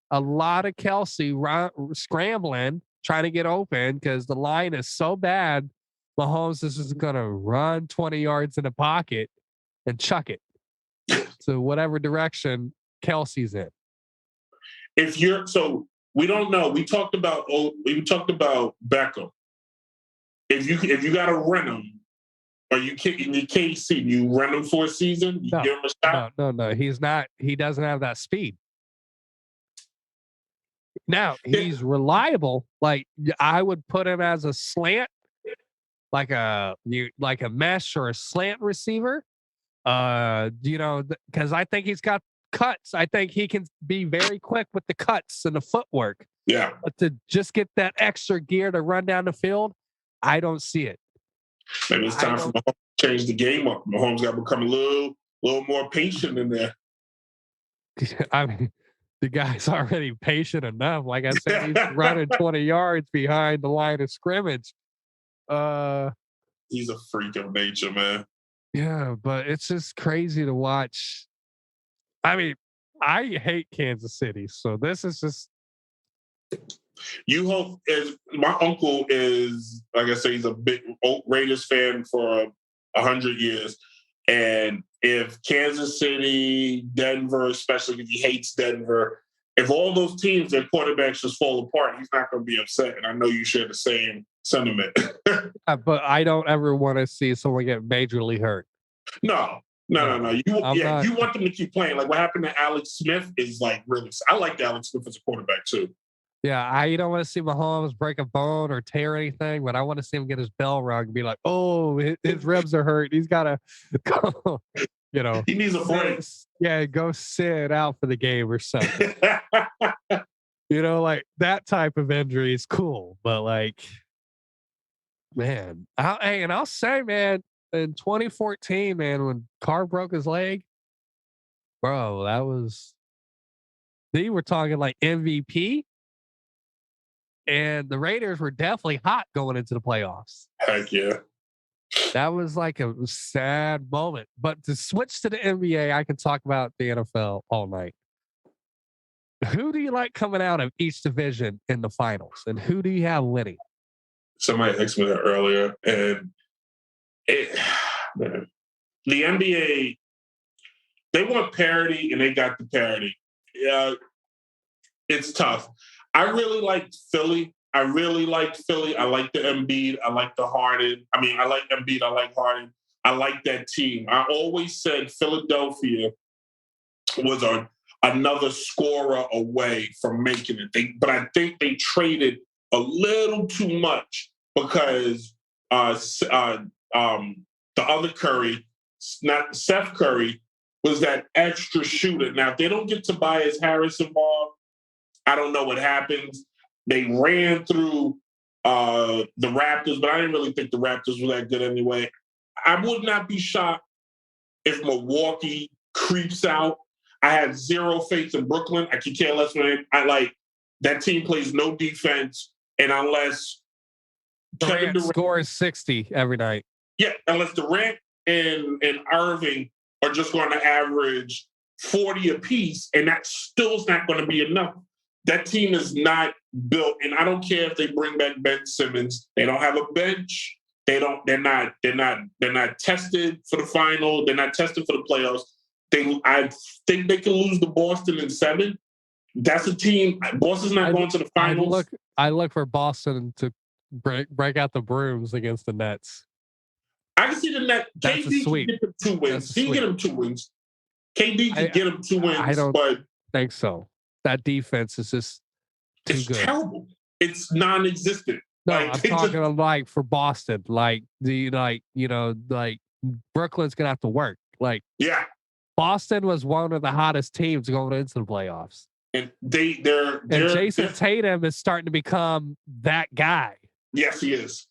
scrambling, trying to get open because the line is so bad. Mahomes is just going to run 20 yards in the pocket and chuck it to whatever direction Kelsey's in. We don't know. We talked about Beckham. If you got to rent him, are you kicking your KC? You rent him for a season? You give him a shot? No. He's not. He doesn't have that speed. Now he's reliable. Like I would put him as a slant, like a mesh or a slant receiver. Because I think he's got cuts. I think he can be very quick with the cuts and the footwork. Yeah. But to just get that extra gear to run down the field, I don't see it. Maybe it's time for Mahomes to change the game up. Mahomes got to become a little more patient in there. I mean, the guy's already patient enough. Like I said, he's running 20 yards behind the line of scrimmage. He's a freak of nature, man. Yeah, but it's just crazy to watch. I mean, I hate Kansas City, so this is just. You hope, as my uncle is, like I say, he's a big Raiders fan for 100 years. And if Kansas City, Denver, especially if he hates Denver, if all those teams, their quarterbacks just fall apart, he's not going to be upset. And I know you share the same sentiment. But I don't ever want to see someone get majorly hurt. No. You want them to keep playing. Like what happened to Alex Smith is like really. I like Alex Smith as a quarterback too. Yeah, I don't want to see Mahomes break a bone or tear anything, but I want to see him get his bell rung and be like, "Oh, his ribs are hurt. He's got to go." He needs a break. Yeah, go sit out for the game or something. Like that type of injury is cool, but like, man, I'll say, man, in 2014, man, when Carr broke his leg, bro, they were talking like MVP. And the Raiders were definitely hot going into the playoffs. Heck yeah. That was like a sad moment. But to switch to the NBA, I can talk about the NFL all night. Who do you like coming out of each division in the finals? And who do you have winning? Somebody asked me that earlier. And the NBA, they want parity and they got the parity. Yeah, it's tough. I really liked Philly. I like the Embiid. I like the Harden. I mean, I like Embiid. I like Harden. I like that team. I always said Philadelphia was a another scorer away from making it. But I think they traded a little too much because the other Curry, not Seth Curry, was that extra shooter. Now, if they don't get Tobias Harris involved, I don't know what happens. They ran through the Raptors, but I didn't really think the Raptors were that good anyway. I would not be shocked if Milwaukee creeps out. I have zero faith in Brooklyn. I could care less when that team plays no defense, and unless Durant scores 60 every night. Yeah, unless Durant and Irving are just going to average 40 apiece, and that still is not going to be enough. That team is not built, and I don't care if they bring back Ben Simmons. They don't have a bench. They're not tested for the final. They're not tested for the playoffs. I think they can lose to Boston in 7. That's a team. Boston's not going to the finals. I look for Boston to break out the brooms against the Nets. I can see the Nets. KD can get them 2 wins. He can get them 2 wins. KD can get them 2 wins. I don't but think so. That defense is just too good. It's terrible. It's non-existent. No, I'm talking like for Boston, Brooklyn's gonna have to work. Yeah, Boston was one of the hottest teams going into the playoffs, and they're Jason Tatum is starting to become that guy. Yes, he is.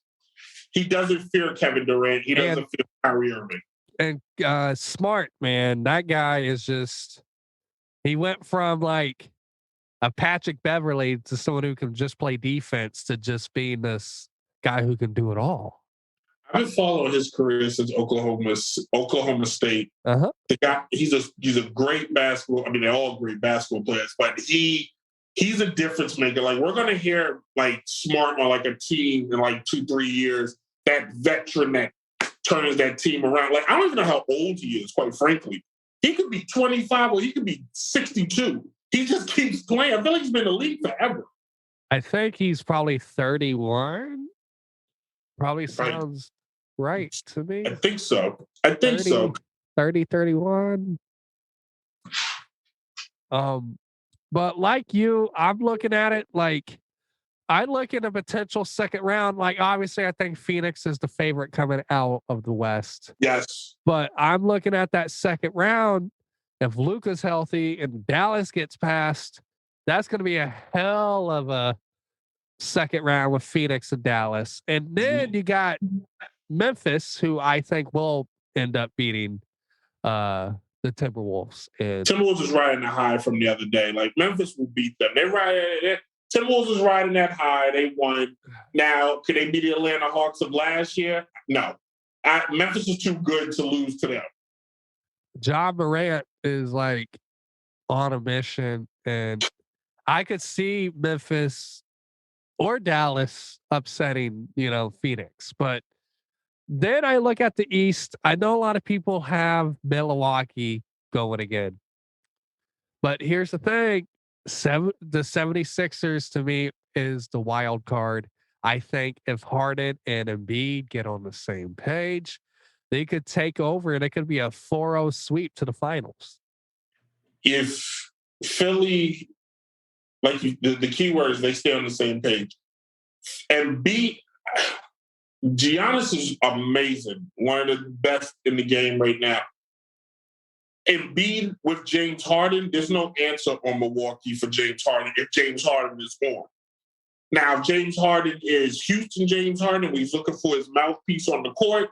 He doesn't fear Kevin Durant. He doesn't fear Kyrie Irving. And Smart, man, that guy is just. He went from like a Patrick Beverly to someone who can just play defense to just being this guy who can do it all. I've been following his career since Oklahoma State. Uh-huh. The guy, he's a great basketball. I mean, they're all great basketball players, but he's a difference maker. Like, we're gonna hear like Smart on like a team in like 2-3 years. That veteran that turns that team around. Like, I don't even know how old he is, quite frankly. He could be 25 or he could be 62. He just keeps playing. I feel like he's been in the league forever. I think he's probably 31. Probably sounds right to me. I think so. 30, 31. But like you, I'm looking at it like I look at a potential second round. Like, obviously, I think Phoenix is the favorite coming out of the West. Yes. But I'm looking at that second round. If Luka's healthy and Dallas gets past, that's going to be a hell of a second round with Phoenix and Dallas. And then you got Memphis, who I think will end up beating the Timberwolves. And Timberwolves is riding the high from the other day. Like, Memphis will beat them. Timberwolves is riding that high. They won. Now, could they be the Atlanta Hawks of last year? No. Memphis is too good to lose to them. John Morant is like on a mission, and I could see Memphis or Dallas upsetting, Phoenix. But then I look at the East. I know a lot of people have Milwaukee going again. But here's the thing. The 76ers to me is the wild card. I think if Harden and Embiid get on the same page, they could take over and it could be a 4-0 sweep to the finals. If Philly, like the key word is they stay on the same page. Giannis is amazing. One of the best in the game right now. Embiid with James Harden, there's no answer on Milwaukee for James Harden if James Harden is on. Now, if James Harden is Houston James Harden, when he's looking for his mouthpiece on the court,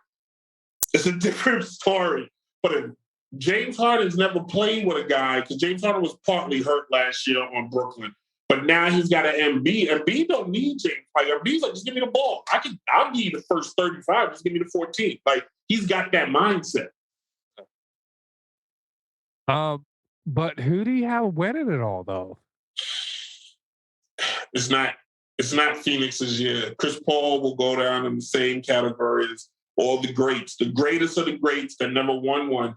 it's a different story. But if James Harden's never played with a guy, because James Harden was partly hurt last year on Brooklyn, but now he's got an Embiid. Embiid don't need James. Like, Embiid's like, just give me the ball. I'll give you the first 35. Just give me the 14. Like, he's got that mindset. But who do you have winning it all, though? It's not Phoenix's year. Chris Paul will go down in the same category as all the greats. The greatest of the greats that never won one.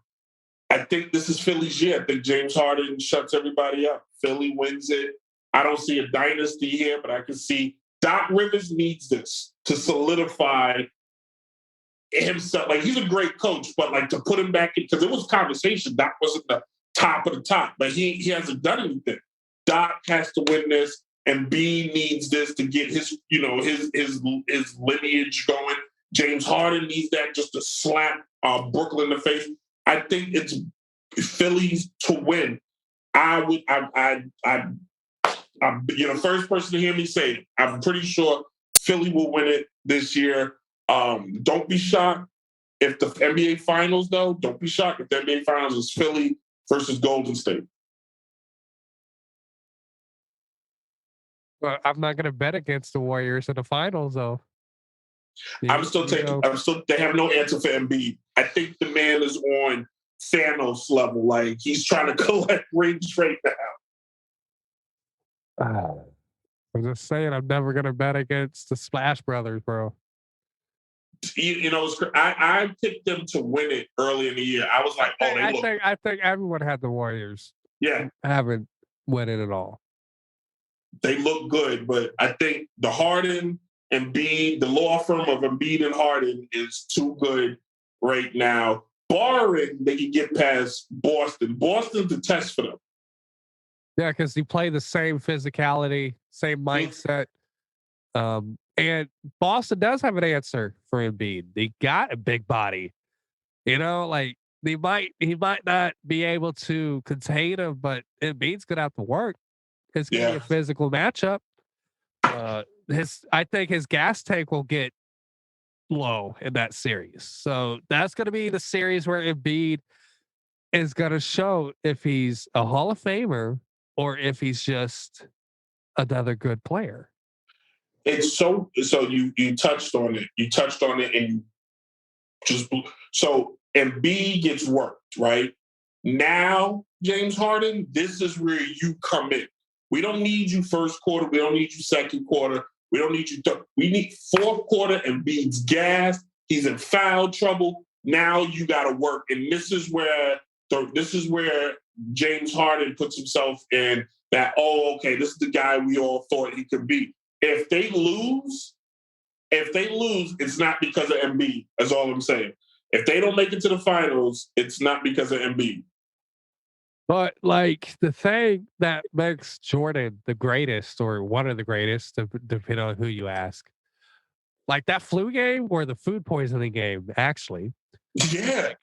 I think this is Philly's year. I think James Harden shuts everybody up. Philly wins it. I don't see a dynasty here, but I can see Doc Rivers needs this to solidify himself. Like, he's a great coach, but like to put him back in, because it was conversation. Doc wasn't the top of the top, but he hasn't done anything. Doc has to win this, and B needs this to get his his lineage going. James Harden needs that just to slap Brooklyn in the face. I think it's Phillies to win. I'm first person to hear me say it. I'm pretty sure Philly will win it this year. Don't be shocked if the NBA Finals, though. Don't be shocked if the NBA Finals is Philly versus Golden State. Well, I'm not going to bet against the Warriors in the finals, though. They have no answer for Embiid. I think the man is on Thanos level. Like, he's trying to collect rings right now. I'm just saying, I'm never going to bet against the Splash Brothers, bro. I picked them to win it early in the year. I was like, I think everyone had the Warriors. Yeah. Haven't won it at all. They look good, but I think the Harden and Embiid, the law firm of Embiid and Harden is too good right now. Barring they can get past Boston. Boston's a test for them. Yeah, because you play the same physicality, same mindset. And Boston does have an answer for Embiid. They got a big body. Like he might not be able to contain him, but Embiid's gonna have to work. It's gonna be a physical matchup. I think his gas tank will get low in that series. So that's gonna be the series where Embiid is gonna show if he's a Hall of Famer or if he's just another good player. It's so you touched on it. You touched on it, and Embiid gets worked right now. James Harden, this is where you come in. We don't need you first quarter. We don't need you second quarter. We don't need you. We need fourth quarter. Embiid's gas. He's in foul trouble. Now you got to work, and this is where James Harden puts himself in that. Oh, okay, this is the guy we all thought he could be. If they lose, it's not because of Embiid. That's all I'm saying. If they don't make it to the finals, it's not because of Embiid. But like the thing that makes Jordan the greatest, or one of the greatest, depending on who you ask, like that flu game or the food poisoning game, actually. Yeah.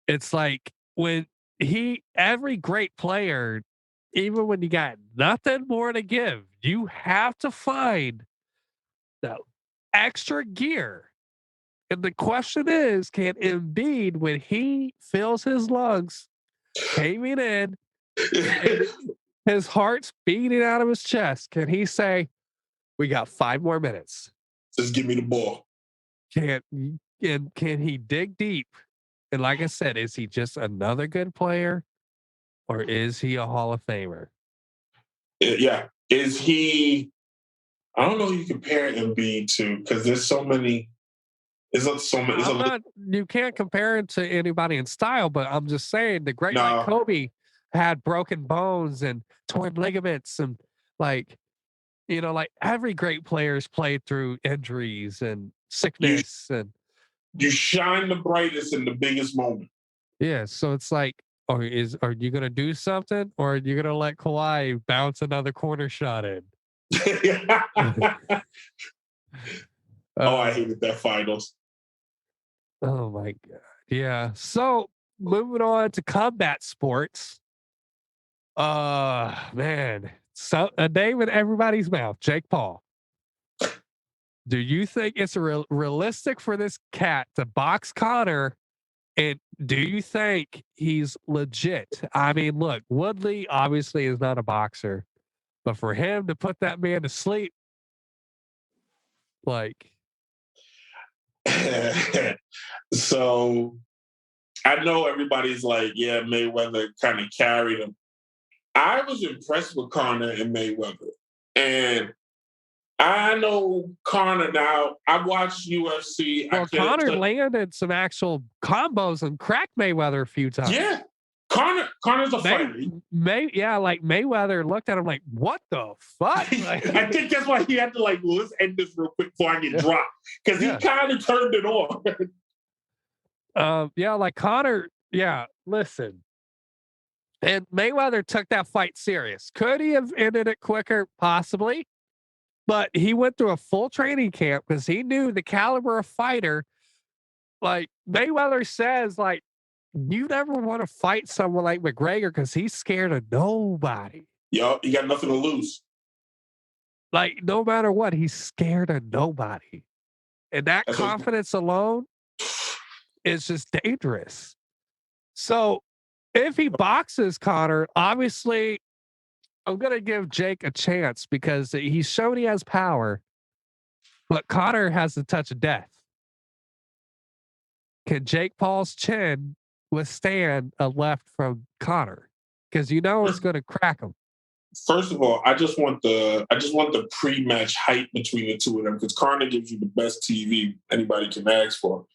It's like when every great player, even when you got nothing more to give, you have to find the extra gear. And the question is, can Embiid, when he fills his lungs, caving in, his heart's beating out of his chest, can he say, we got 5 more minutes? Just give me the ball. Can he dig deep? And like I said, is he just another good player, or is he a Hall of Famer? Yeah. Is he? I don't know who you compare Embiid to, because there's so many. You can't compare it to anybody in style, but I'm just saying the great like Kobe had broken bones and torn ligaments, and like every great player's played through injuries and sickness, and you shine the brightest in the biggest moment. Yeah, so it's like, are you gonna do something, or are you gonna let Kawhi bounce another corner shot in? I hated that finals. Oh my God. Yeah. So moving on to combat sports. Man. So a name in everybody's mouth, Jake Paul. Do you think it's realistic for this cat to box Connor? And do you think he's legit? I mean, look, Woodley obviously is not a boxer, but for him to put that man to sleep, like. So I know everybody's like, yeah, Mayweather kind of carried him. I was impressed with Conor and Mayweather. And I know Conor now. I watched UFC. Well, Conor landed some actual combos and cracked Mayweather a few times. Yeah. Conor's a fighter. Like Mayweather looked at him like, what the fuck? Like, I think that's why he had to let's end this real quick before I get dropped. Because he kind of turned it on. Like Conor, listen. And Mayweather took that fight serious. Could he have ended it quicker? Possibly. But he went through a full training camp because he knew the caliber of fighter. Like Mayweather says, like, you never want to fight someone like McGregor because he's scared of nobody. Yo, you got nothing to lose. Like, no matter what, he's scared of nobody. And that That's confidence alone is just dangerous. So if he boxes Connor, obviously I'm going to give Jake a chance because he's shown he has power, but Connor has the touch of death. Can Jake Paul's chin withstand a left from Connor? Because you know it's going to crack him. First of all, I just want the pre-match hype between the two of them because Connor gives you the best TV anybody can ask for.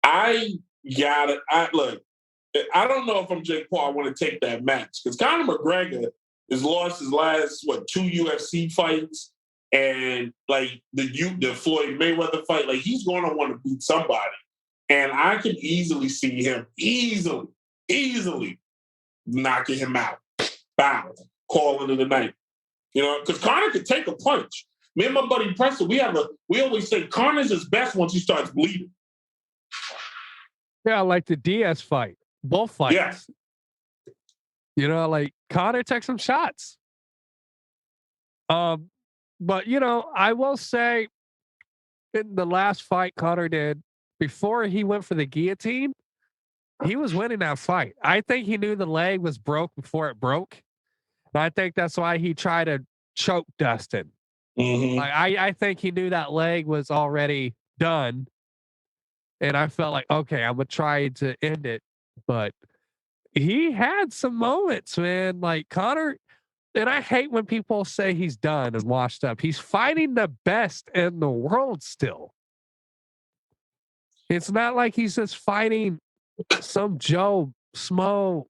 I got it. Look, I don't know if I'm Jake Paul. I want to take that match because Conor McGregor has lost his last 2 UFC fights, and like the Floyd Mayweather fight, like he's going to want to beat somebody, and I can easily see him easily knocking him out, bow, calling it a night. You know, because Conor could take a punch. Me and my buddy Preston, we always say Conor's his best once he starts bleeding. Yeah, like the Diaz fight. Both fights. Yes. You know, like Connor took some shots. But you know, I will say in the last fight Connor did, before he went for the guillotine, he was winning that fight. I think he knew the leg was broke before it broke. And I think that's why he tried to choke Dustin. Mm-hmm. Like I think he knew that leg was already done. And I felt like, okay, I'm gonna try to end it. But he had some moments, man. Like Connor, and I hate when people say he's done and washed up. He's fighting the best in the world still. It's not like he's just fighting some Joe Smo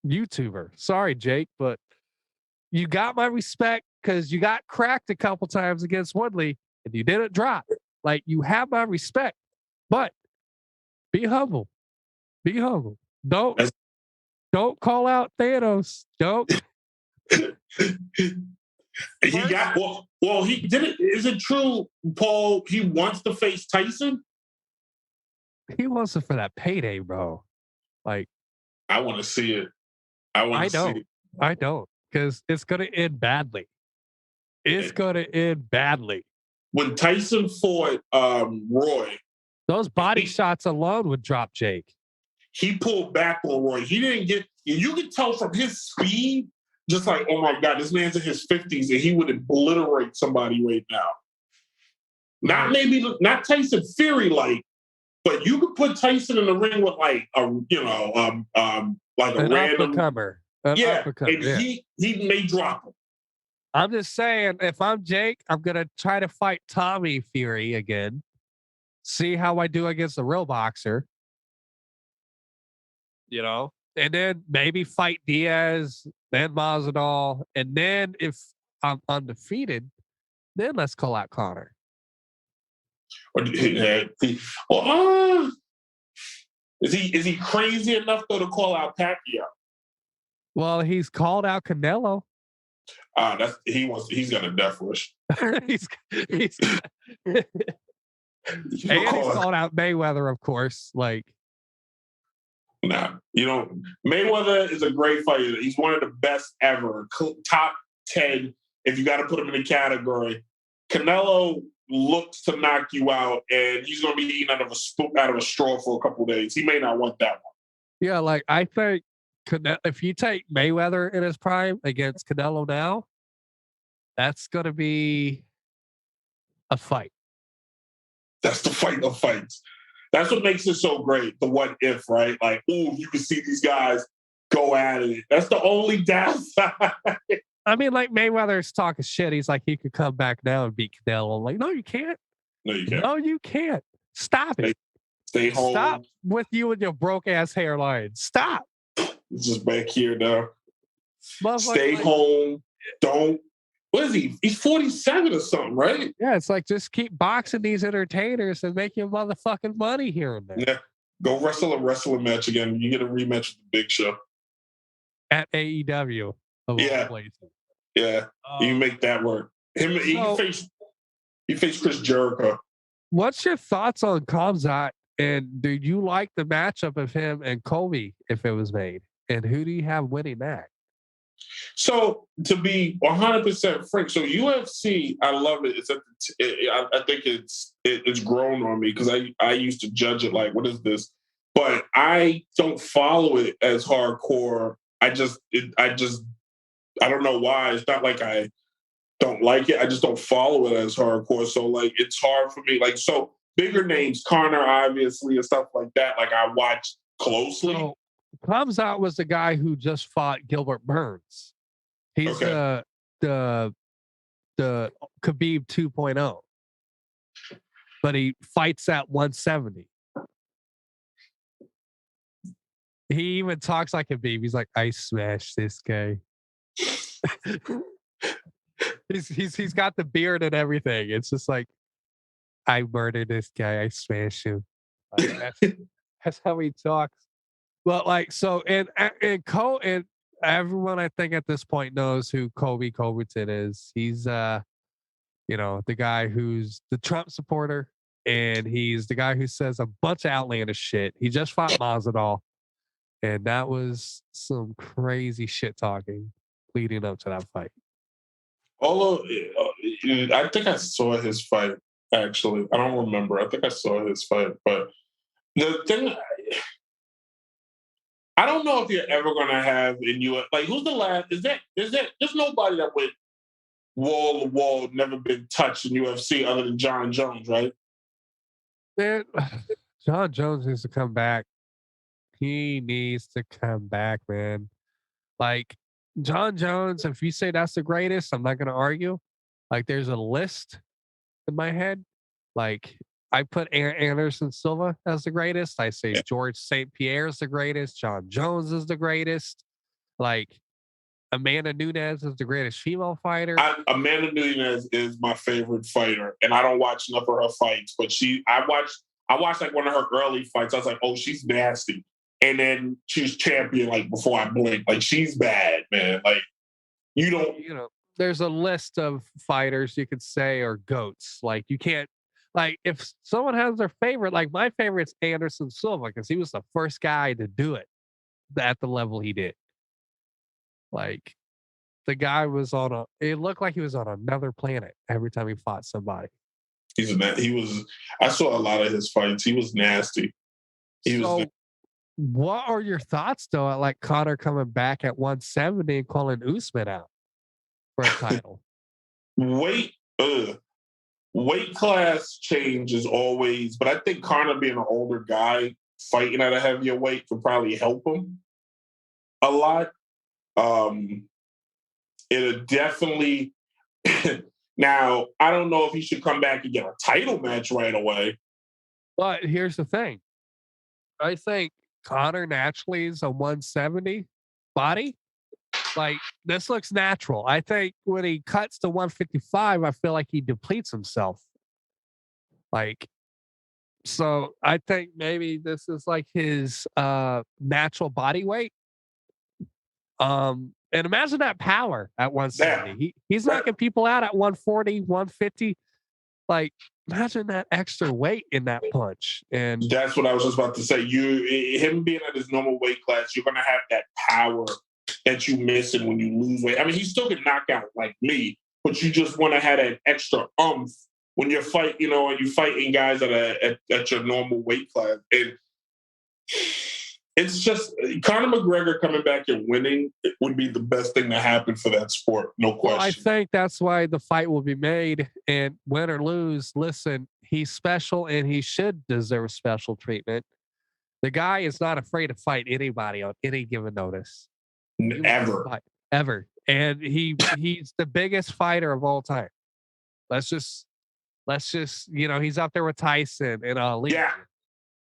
YouTuber. Sorry, Jake, but you got my respect because you got cracked a couple times against Woodley and you didn't drop. Like you have my respect, but be humble. Be humble. Don't call out Thanos. Don't. He got well. He did it. Is it true, Paul? He wants to face Tyson. He wants it for that payday, bro. Like I want to see it. I don't because it's gonna end badly. It's gonna end badly. When Tyson fought Roy, those body shots alone would drop Jake. He pulled back on Roy. He didn't get. You could tell from his speed, just like, oh my God, this man's in his 50s and he would obliterate somebody right now. Not Tyson Fury like, but you could put Tyson in the ring with like a like a an random uppercomer. And he may drop him. I'm just saying, if I'm Jake, I'm gonna try to fight Tommy Fury again. See how I do against a real boxer. You know, and then maybe fight Diaz, then Masvidal, and then if I'm undefeated, then let's call out Connor. Is he crazy enough though to call out Pacquiao? Well, he's called out Canelo. He's got a death wish. he's and he's called out Mayweather, of course. Like, nah, Mayweather is a great fighter. He's one of the best ever. Top 10, if you got to put him in a category. Canelo looks to knock you out, and he's going to be eating out of a straw for a couple of days. He may not want that one. Yeah, like I think if you take Mayweather in his prime against Canelo now, that's going to be a fight. That's the fight of fights. That's what makes it so great. The what if, right? Like, ooh, you can see these guys go at it. That's the only downside. I mean, like Mayweather's talking shit. He's like, he could come back now and beat Canelo. I'm like, no, you can't. No, you can't. No, you can't. Stop it. Stay home. Stop with you and your broke ass hairline. Stop. It's just back here now. Stay home. Don't. What is he? He's 47 or something, right? Yeah, it's like just keep boxing these entertainers and make your motherfucking money here and there. Yeah. Go wrestle a wrestling match again. You get a rematch with the Big Show. at AEW of all Yeah. places. Yeah, you make that work. He faced Chris Jericho. What's your thoughts on Kamzat? And do you like the matchup of him and Kobe if it was made? And who do you have winning that? So to be 100% frank, so UFC, I love it. I think it's grown on me because I used to judge it like, what is this? But I don't follow it as hardcore. I don't know why. It's not like I don't like it. I just don't follow it as hardcore. So like it's hard for me. Like so bigger names, Connor obviously and stuff like that. Like I watch closely. So Kamzat was the guy who just fought Gilbert Burns. He's Okay. the Khabib 2.0. But he fights at 170. He even talks like Khabib. He's like, I smashed this guy. he's got the beard and everything. It's just like, I murdered this guy. I smashed him. Like, that's how he talks. Well, like so, and everyone I think at this point knows who Kobe Covington is. He's the guy who's the Trump supporter, and he's the guy who says a bunch of outlandish shit. He just fought Masvidal, and that was some crazy shit talking leading up to that fight. Although I think I saw his fight. Actually, I don't remember. I think I saw his fight, but the thing. I don't know if you're ever gonna have in you like who's the last? Is that there's nobody that went wall to wall, never been touched in UFC other than John Jones, right? Man, John Jones needs to come back. He needs to come back, man. Like John Jones, if you say that's the greatest, I'm not gonna argue. Like there's a list in my head. Like I put Anderson Silva as the greatest. I say George St. Pierre is the greatest. John Jones is the greatest. Like Amanda Nunes is the greatest female fighter. Amanda Nunes is my favorite fighter, and I don't watch enough of her fights. But I watched like one of her early fights. I was like, oh, she's nasty. And then she's champion like before I blinked. Like she's bad, man. Like there's a list of fighters you could say are goats. Like you can't. Like if someone has their favorite, like my favorite's Anderson Silva because he was the first guy to do it at the level he did. Like the guy was it looked like he was on another planet every time he fought somebody. I saw a lot of his fights. He was nasty. What are your thoughts though at like Conor coming back at 170 and calling Usman out for a title? Weight class change is always, but I think Conor being an older guy fighting at a heavier weight could probably help him a lot. It'll definitely. Now, I don't know if he should come back and get a title match right away. But here's the thing. I think Conor naturally is a 170 body. Like this looks natural. I think when he cuts to 155, I feel like he depletes himself. Like, so I think maybe this is like his natural body weight. And imagine that power at 170. He's knocking people out at 140, 150. Like, imagine that extra weight in that punch. And that's what I was just about to say. Him being at his normal weight class, you're gonna have that power that you missing when you lose weight. I mean, he still can knock out like me, but you just want to have that extra oomph when you're fighting, and you're fighting guys at your normal weight class. And it's just Conor McGregor coming back and winning would be the best thing to happen for that sport, no question. Well, I think that's why the fight will be made. And win or lose, listen, he's special and he should deserve special treatment. The guy is not afraid to fight anybody on any given notice. Ever. And he's the biggest fighter of all time. Let's just he's up there with Tyson and Ali. Yeah.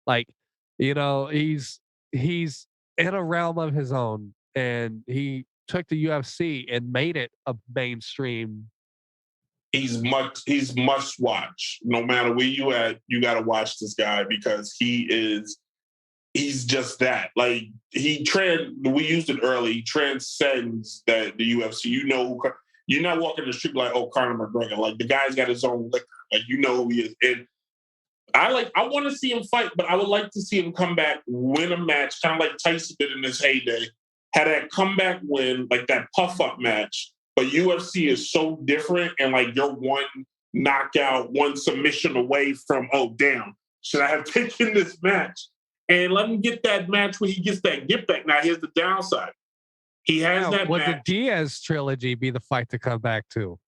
Like, he's in a realm of his own, and he took the UFC and made it a mainstream. He's must watch. No matter where you at, you got to watch this guy because he is he's just that. Like we used it early. He transcends the UFC. You're not walking the street like, oh, Conor McGregor. Like the guy's got his own liquor. Like you know who he is. And I want to see him fight, but I would like to see him come back, win a match, kind of like Tyson did in his heyday. Had that comeback win, like that puff up match. But UFC is so different, and like you're one knockout, one submission away from, oh damn, should I have taken this match? And let him get that match where he gets that get back. Now here's the downside. He has that would match. the Diaz trilogy be the fight to come back to?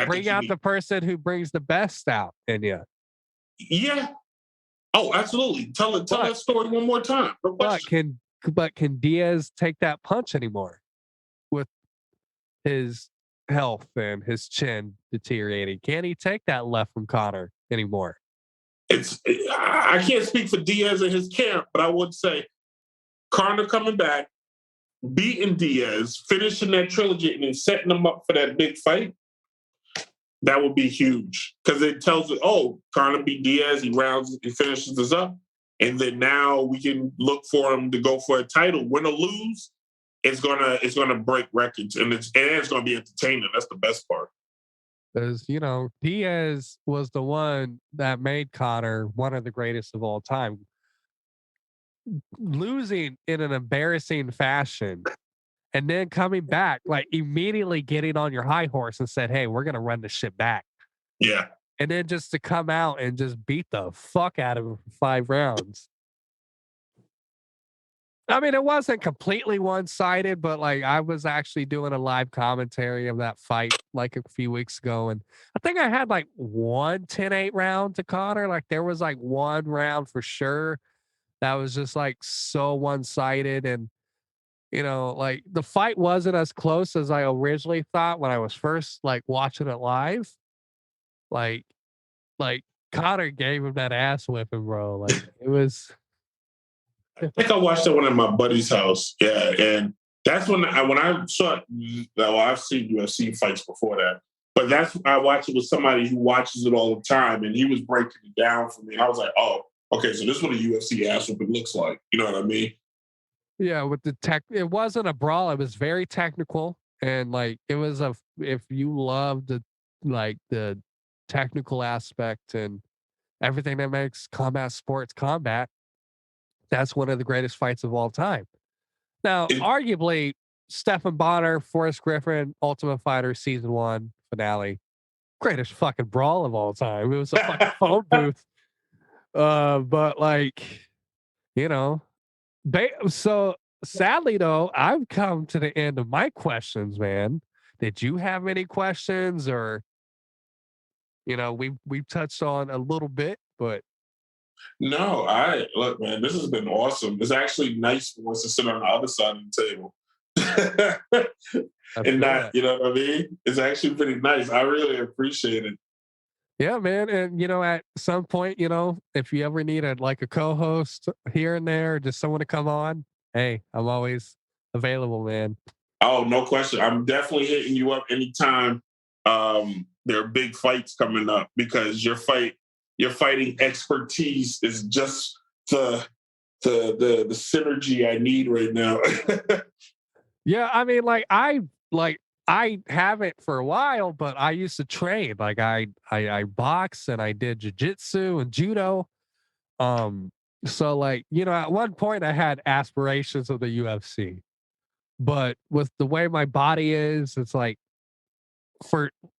Bring out the person who brings the best out in you. Yeah. Oh, absolutely. Tell that story one more time. No question. But can Diaz take that punch anymore with his health and his chin deteriorating? Can he take that left from Conor anymore? I can't speak for Diaz and his camp, but I would say Conor coming back, beating Diaz, finishing that trilogy, and then setting him up for that big fight. That would be huge because it tells it, oh, Conor beat Diaz, he finishes this up. And then now we can look for him to go for a title. Win or lose, it's gonna break records, and it's gonna be entertaining. That's the best part. Because Diaz was the one that made Conor one of the greatest of all time. Losing in an embarrassing fashion, and then coming back, like immediately getting on your high horse and said, "Hey, we're gonna run this shit back." Yeah. And then just to come out and just beat the fuck out of him for 5 rounds. I mean, it wasn't completely one-sided, but like I was actually doing a live commentary of that fight like a few weeks ago. And I think I had like 10-8 round to Conor. Like there was like one round for sure that was just like so one-sided. And, like the fight wasn't as close as I originally thought when I was first like watching it live. Like Conor gave him that ass whipping, bro. Like it was. I think I watched that one at my buddy's house. Yeah, and that's when I saw it. Well, I've seen UFC fights before that, but I watched it with somebody who watches it all the time, and he was breaking it down for me. And I was like, oh, okay, so this is what a UFC ass whooping looks like. You know what I mean? Yeah, with the tech, it wasn't a brawl. It was very technical, and like it was if you loved the technical aspect and everything that makes combat sports combat, that's one of the greatest fights of all time. Now, arguably, Stephen Bonner, Forrest Griffin, Ultimate Fighter Season 1 finale, greatest fucking brawl of all time. It was a fucking phone booth. But like, so sadly though, I've come to the end of my questions, man. Did you have any questions or, we've touched on a little bit, but no, look, man, this has been awesome. It's actually nice for us to sit on the other side of the table. And not, you know what I mean? It's actually pretty nice. I really appreciate it. Yeah, man. And, at some point, if you ever need a co-host here and there, just someone to come on, hey, I'm always available, man. Oh, no question. I'm definitely hitting you up anytime. There are big fights coming up because your fighting expertise is just the synergy I need right now. Yeah, I mean, I haven't for a while, but I used to train. Like I box and I did jiu-jitsu and judo. So like, at one point I had aspirations of the UFC. But with the way my body is, it's like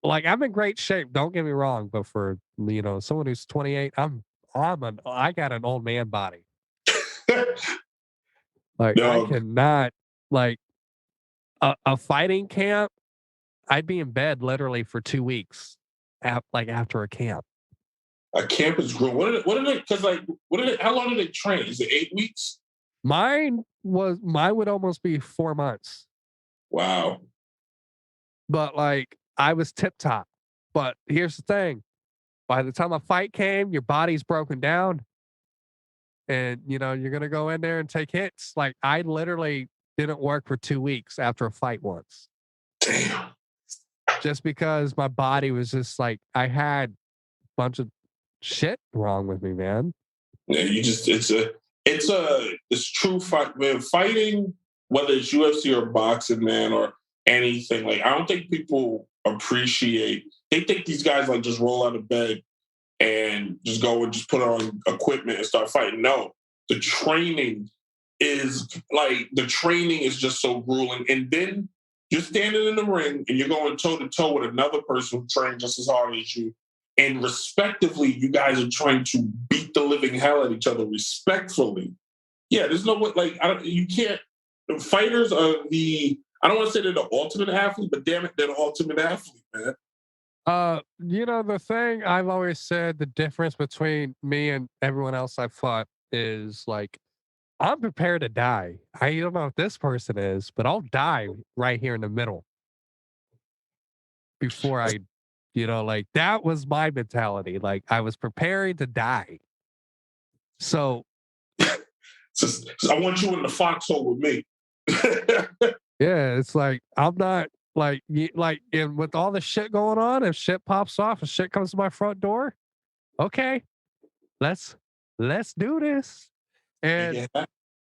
I'm in great shape, don't get me wrong, but for someone who's 28, I got an old man body. Like No. I cannot like a fighting camp, I'd be in bed literally for 2 weeks after a camp. A camp is great. How long did they train? Is it 8 weeks? Mine would almost be 4 months. Wow. But like I was tip top. But here's the thing. By the time a fight came, your body's broken down. And you're gonna go in there and take hits. Like I literally didn't work for 2 weeks after a fight once. Damn. Just because my body was just like I had a bunch of shit wrong with me, man. Yeah, it's true fight, man. Fighting, whether it's UFC or boxing, man, or anything. Like I don't think people appreciate. They think these guys like just roll out of bed and just go and just put on equipment and start fighting. No, the training the training is just so grueling. And then you're standing in the ring and you're going toe to toe with another person who trained just as hard as you. And respectively, you guys are trying to beat the living hell at each other respectfully. Yeah, there's no way, like, you can't. Fighters are I don't want to say they're the ultimate athlete, but damn it, they're the ultimate athlete, man. The thing I've always said, the difference between me and everyone else I've fought is like I'm prepared to die. I don't know if this person is, but I'll die right here in the middle before like that was my mentality. Like I was preparing to die. So I want you in the foxhole with me. yeah, it's like I'm not and with all the shit going on, if shit pops off, if shit comes to my front door, okay, let's do this. And Yeah.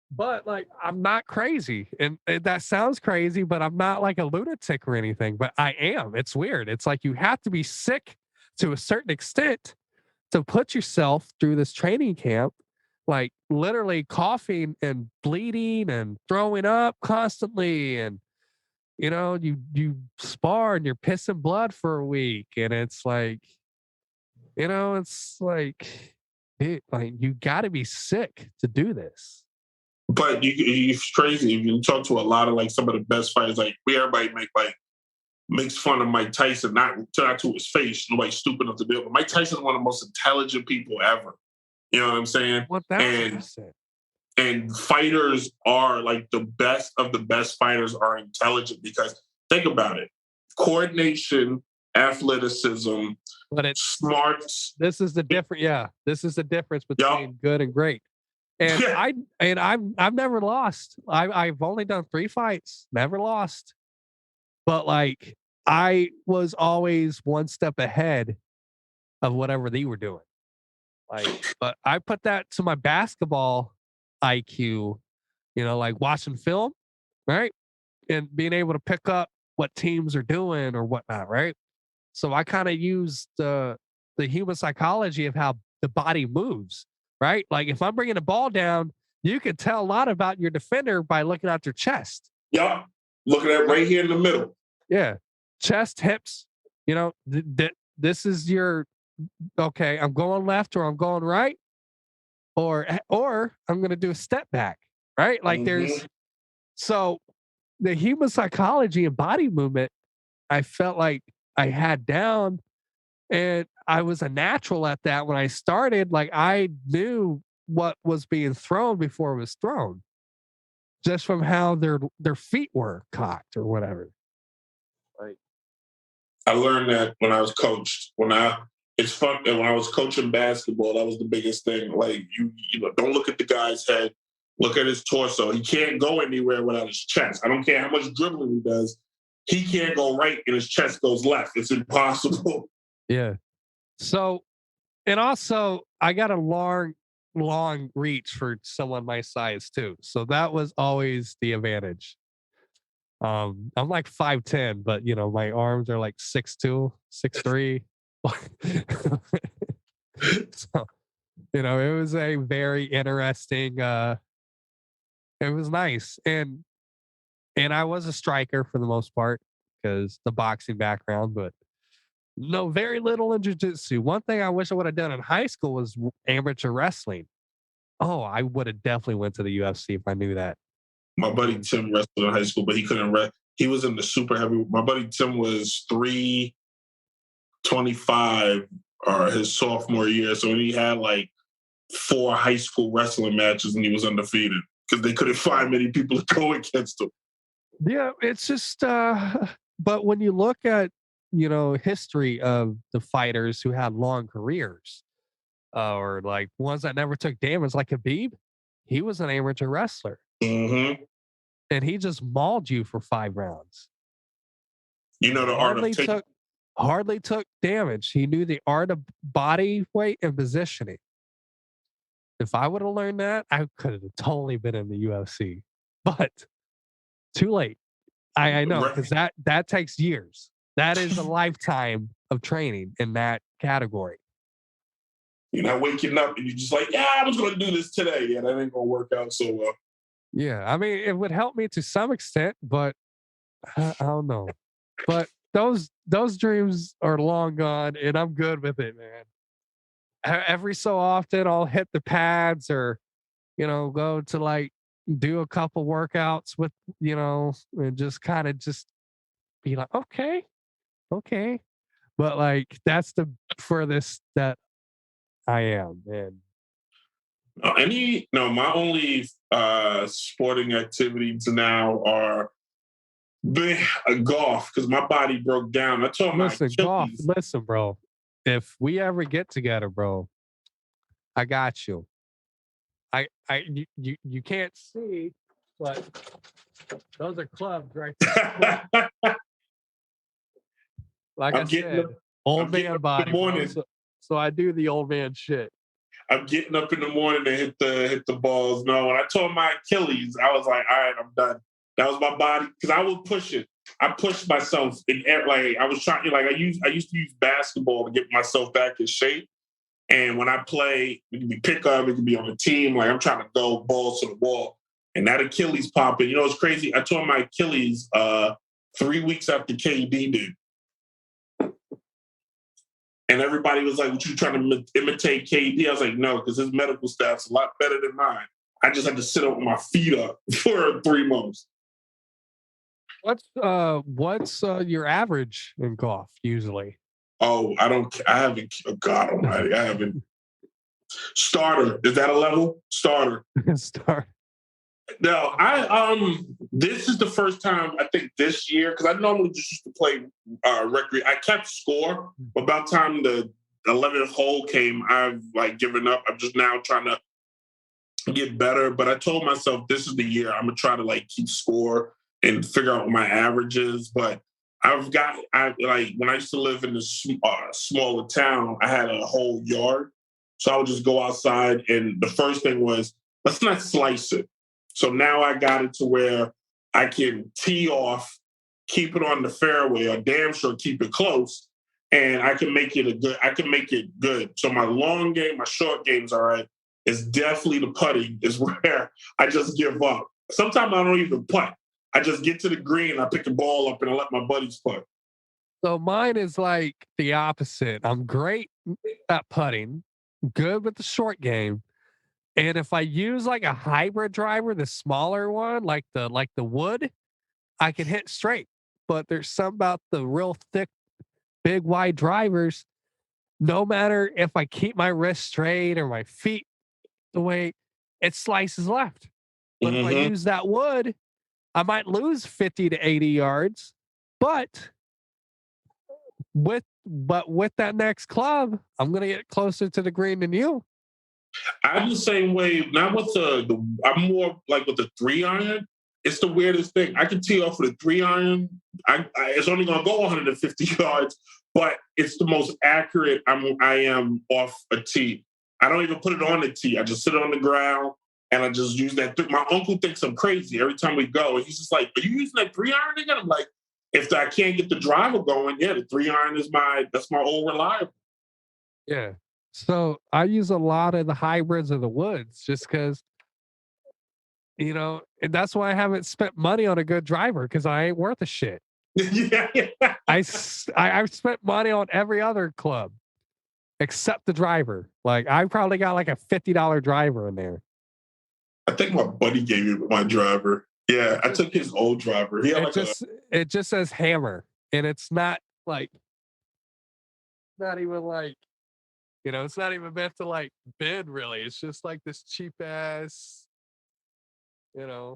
but like I'm not crazy, and that sounds crazy, but I'm not like a lunatic or anything. But I am. It's weird. It's like you have to be sick to a certain extent to put yourself through this training camp, like literally coughing and bleeding and throwing up constantly, and you spar and you're pissing blood for a week, and it's like, it's like, like you got to be sick to do this. But it's crazy. If you talk to a lot of like some of the best fighters, like everybody makes fun of Mike Tyson, not to his face, nobody stupid enough to be able. Mike Tyson is one of the most intelligent people ever. You know what I'm saying? 1000%. And fighters are like the best of the best fighters are intelligent because think about it. Coordination, athleticism, But it's smarts. this is the different. Yeah, this is the difference between good and great. And I've never lost. I've only done 3 fights, never lost. But like I was always one step ahead of whatever they were doing. Like, but I put that to my basketball IQ, like watching film, right? And being able to pick up what teams are doing or whatnot, right? So I kind of use the human psychology of how the body moves, right? Like if I'm bringing the ball down, you can tell a lot about your defender by looking at their chest. Yep. Looking at right here in the middle. Yeah. Chest, hips, this is your, okay, I'm going left or I'm going right, or I'm going to do a step back, right? Like so the human psychology and body movement, I felt like I had down, and I was a natural at that when I started. Like I knew what was being thrown before it was thrown, just from how their feet were cocked or whatever. Like I learned that when I was coached. It's fun. And when I was coaching basketball, that was the biggest thing. Like don't look at the guy's head, look at his torso. He can't go anywhere without his chest. I don't care how much dribbling he does. He can't go right and his chest goes left. It's impossible. Yeah. So, and also I got a long reach for someone my size too. So that was always the advantage. I'm like 5'10", but my arms are like 6'2", 6'3". So, it was a very interesting, it was nice. And I was a striker for the most part because the boxing background, but no, very little in jiu-jitsu. One thing I wish I would have done in high school was amateur wrestling. Oh, I would have definitely went to the UFC if I knew that. My buddy Tim wrestled in high school, but he couldn't wrestle. He was in the super heavy. My buddy Tim was 325 or his sophomore year. So he had like 4 high school wrestling matches and he was undefeated because they couldn't find many people to go against him. Yeah, it's just but when you look at history of the fighters who had long careers, or like ones that never took damage, like Khabib, he was an amateur wrestler. Mm-hmm. And he just mauled you for 5 rounds. The art of hardly took damage. He knew the art of body weight and positioning. If I would have learned that, I could have totally been in the UFC. But too late. I know, because that takes years. That is a lifetime of training in that category. You're not waking up and you're just like, yeah, I was going to do this today. Yeah, that ain't going to work out so well. Yeah, I mean, it would help me to some extent, but I don't know. But those dreams are long gone, and I'm good with it, man. Every so often, I'll hit the pads or go to like do a couple workouts with and just kind of just be like, okay, but like that's the furthest that I am, and My only sporting activities now are golf because my body broke down. I told my golf. Achilles. Listen, bro, if we ever get together, bro, I got you. You can't see, but those are clubs right there. Like I said, old man body, bro, so I do the old man shit. I'm getting up in the morning to hit the balls. No, when I tore my Achilles, I was like, all right, I'm done. That was my body because I would push it. I pushed myself like I was trying. Like I used to use basketball to get myself back in shape. And when I play, it can be pickup, it can be on a team. Like I'm trying to go balls to the wall, and that Achilles popping. You know, it's crazy. I tore my Achilles 3 weeks after KD did. And everybody was like, what, you trying to imitate KD? I was like, no, because his medical staff's a lot better than mine. I just had to sit up with my feet up for 3 months. What's your average in golf usually? Oh, God almighty, I haven't. Starter, is that a level? Starter. Start. No, this is the first time I think this year, because I normally just used to play I kept score. About time the 11th hole came, I've like given up. I'm just now trying to get better. But I told myself this is the year I'm gonna try to like keep score and figure out what my average is. But I when I used to live in this smaller town, I had a whole yard. So I would just go outside, and the first thing was, let's not slice it. So now I got it to where I can tee off, keep it on the fairway, or damn sure keep it close, and I can make it good. So my long game, my short game's all right. It's definitely the putting is where I just give up. Sometimes I don't even putt. I just get to the green, I pick the ball up, and I let my buddies putt. So mine is like the opposite. I'm great at putting, good with the short game. And if I use like a hybrid driver, the smaller one, like the wood, I can hit straight. But there's something about the real thick, big, wide drivers. No matter if I keep my wrist straight or my feet the way, it slices left. But if I use that wood, I might lose 50 to 80 yards. But with that next club, I'm gonna get closer to the green than you. I'm the same way. Not with I'm more like with the 3-iron. It's the weirdest thing. I can tee off with a 3-iron. It's only gonna go 150 yards, but it's the most accurate I am off a tee. I don't even put it on the tee. I just sit on the ground and I just use that. My uncle thinks I'm crazy every time we go, and he's just like, "Are you using that 3-iron again?" I'm like, "If I can't get the driver going, yeah, the 3-iron is that's my old reliable." Yeah. So I use a lot of the hybrids of the woods just because, and that's why I haven't spent money on a good driver because I ain't worth a shit. Yeah. I've spent money on every other club except the driver. Like I probably got like a $50 driver in there. I think my buddy gave me my driver. Yeah, I took his old driver. It just says hammer, and it's not even like. It's not even meant to like bid really. It's just like this cheap ass, you got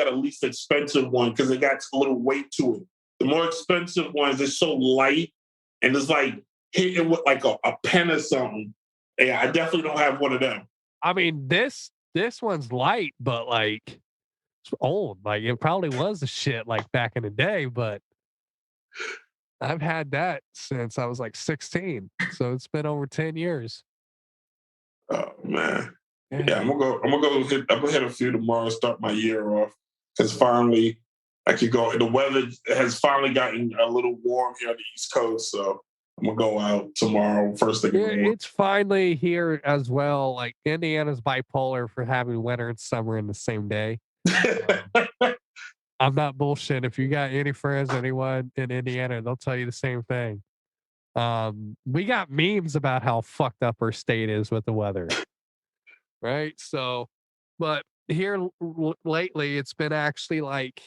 a least expensive one because it got a little weight to it. The more expensive ones, it's so light and it's like hitting with like a pen or something. Yeah, I definitely don't have one of them. I mean, this one's light, but like it's old. Like it probably was the shit like back in the day, but I've had that since I was like 16. So it's been over 10 years. Oh man. Yeah, Yeah. I'm gonna hit a few tomorrow, start my year off. Because finally I could go. The weather has finally gotten a little warm here on the East Coast. So I'm gonna go out tomorrow, first thing in the morning. It's finally here as well. Like Indiana's bipolar for having winter and summer in the same day. Um, I'm not bullshit. If you got any friends, anyone in Indiana, they'll tell you the same thing. We got memes about how fucked up our state is with the weather, right? So, but here lately, it's been actually like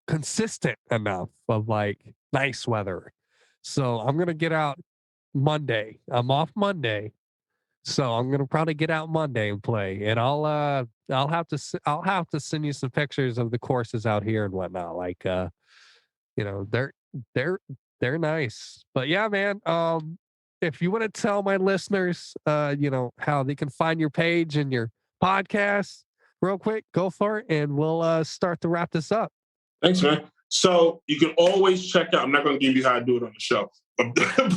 consistent enough of like nice weather. So I'm gonna get out Monday. I'm off Monday. So I'm gonna probably get out Monday and play, and I'll have to send you some pictures of the courses out here and whatnot. Like you know, they're they're nice. But yeah, man. If you want to tell my listeners, you know, how they can find your page and your podcast, real quick, go for it, and we'll start to wrap this up. Thanks, man. So you can always check out. I'm not going to give you how to do it on the show,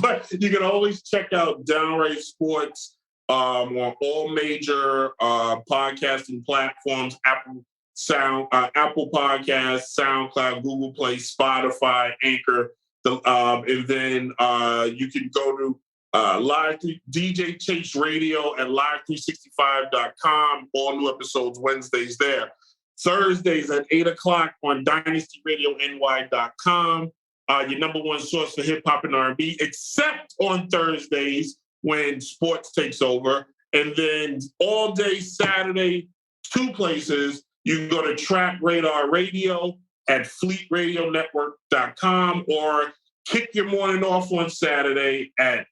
but you can always check out Downright Sports on all major podcasting platforms: Apple Podcasts, SoundCloud, Google Play, Spotify, Anchor, and then you can go to DJ Chase Radio at live365.com. All new episodes Wednesdays there. Thursdays at 8 o'clock on dynastyradiony.com. Your number one source for hip hop and R&B, except on Thursdays when sports takes over. And then all day Saturday, two places. You can go to Track Radar Radio at fleetradionetwork.com or kick your morning off on Saturday at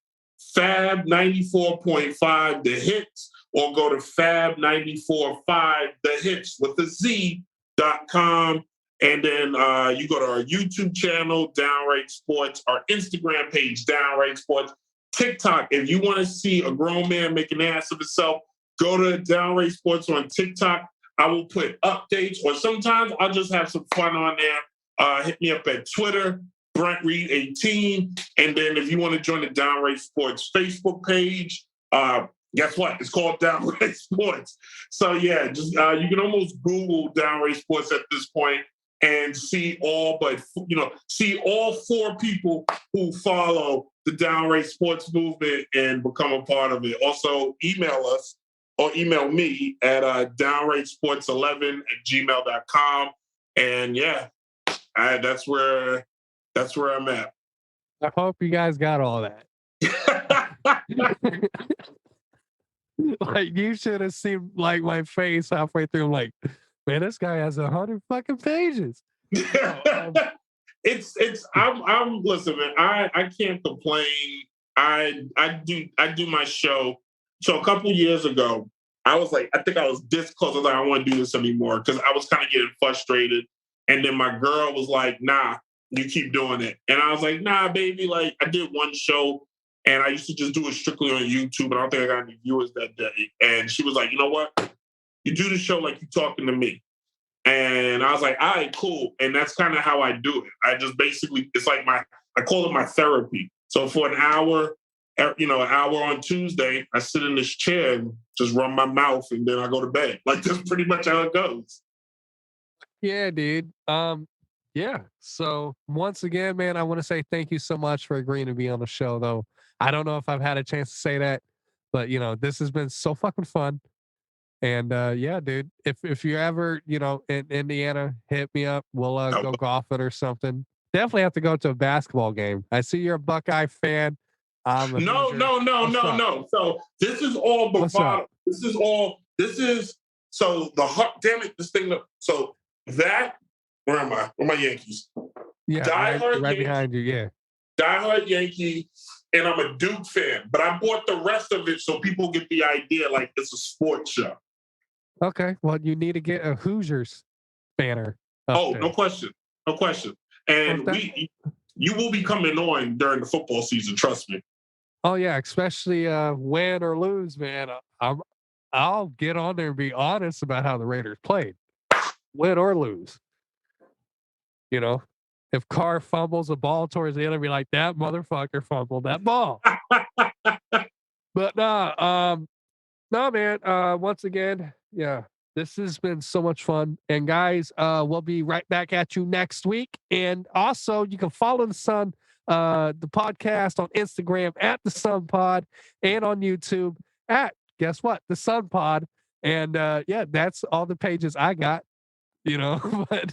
Fab 94.5 The Hits, or go to fab945 The Hits with a Z.com. And then you go to our YouTube channel, Downright Sports, our Instagram page, Downright Sports, TikTok. If you want to see a grown man make an ass of himself, go to Downright Sports on TikTok. I will put updates, or sometimes I'll just have some fun on there. Hit me up at Twitter, Brent Reed 18. And then if you want to join the Downright Sports Facebook page, guess what? It's called Downright Sports. So yeah, just you can almost Google Downright Sports at this point and see all four people who follow the Downright Sports movement and become a part of it. Also, email us or email me at downrightsports11@gmail.com. And yeah, that's where I'm at. I hope you guys got all that. Like, you should have seen like my face halfway through. I'm like, man, this guy has 100 fucking pages. I'm listen, man. I can't complain. I do my show. So a couple years ago, I was like, I think I was this close. I was like, I don't want to do this anymore because I was kind of getting frustrated. And then my girl was like, nah, you keep doing it. And I was like, nah, baby. Like, I did one show and I used to just do it strictly on YouTube, but I don't think I got any viewers that day. And she was like, you know what? You do the show like you're talking to me. And I was like, all right, cool. And that's kind of how I do it. I just basically, it's like I call it my therapy. So for an hour on Tuesday, I sit in this chair and just run my mouth and then I go to bed. Like, that's pretty much how it goes. Yeah, dude. Yeah. So once again, man, I want to say thank you so much for agreeing to be on the show, though. I don't know if I've had a chance to say that, but this has been so fucking fun. And yeah, dude, if you're ever, in Indiana, hit me up. We'll go golfing or something. Definitely have to go to a basketball game. I see you're a Buckeye fan. No. So this is all bravado. Damn it, this thing. So that, where am I? Where are my Yankees? Yeah, right behind you, yeah. Diehard Yankee, and I'm a Duke fan. But I bought the rest of it so people get the idea like it's a sports show. Okay, well, you need to get a Hoosiers banner. Oh, no question. And you will be coming on during the football season, trust me. Oh yeah, especially win or lose, man. I'll get on there and be honest about how the Raiders played, win or lose. if Carr fumbles a ball towards the end, I'd be like, that motherfucker fumbled that ball. But no, man. Once again, yeah, this has been so much fun. And guys, we'll be right back at you next week. And also, you can follow the podcast on Instagram at the Sun Pod and on YouTube at guess what, the Sun Pod. And yeah, that's all the pages I got. But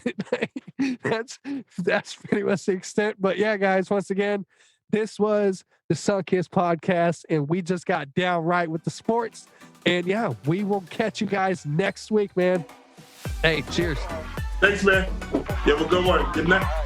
that's pretty much the extent. But yeah, guys, once again, this was the Sun Kiss podcast, and we just got downright with the sports. And yeah, we will catch you guys next week, man. Hey, cheers. Thanks, man. You have a good one. Good night.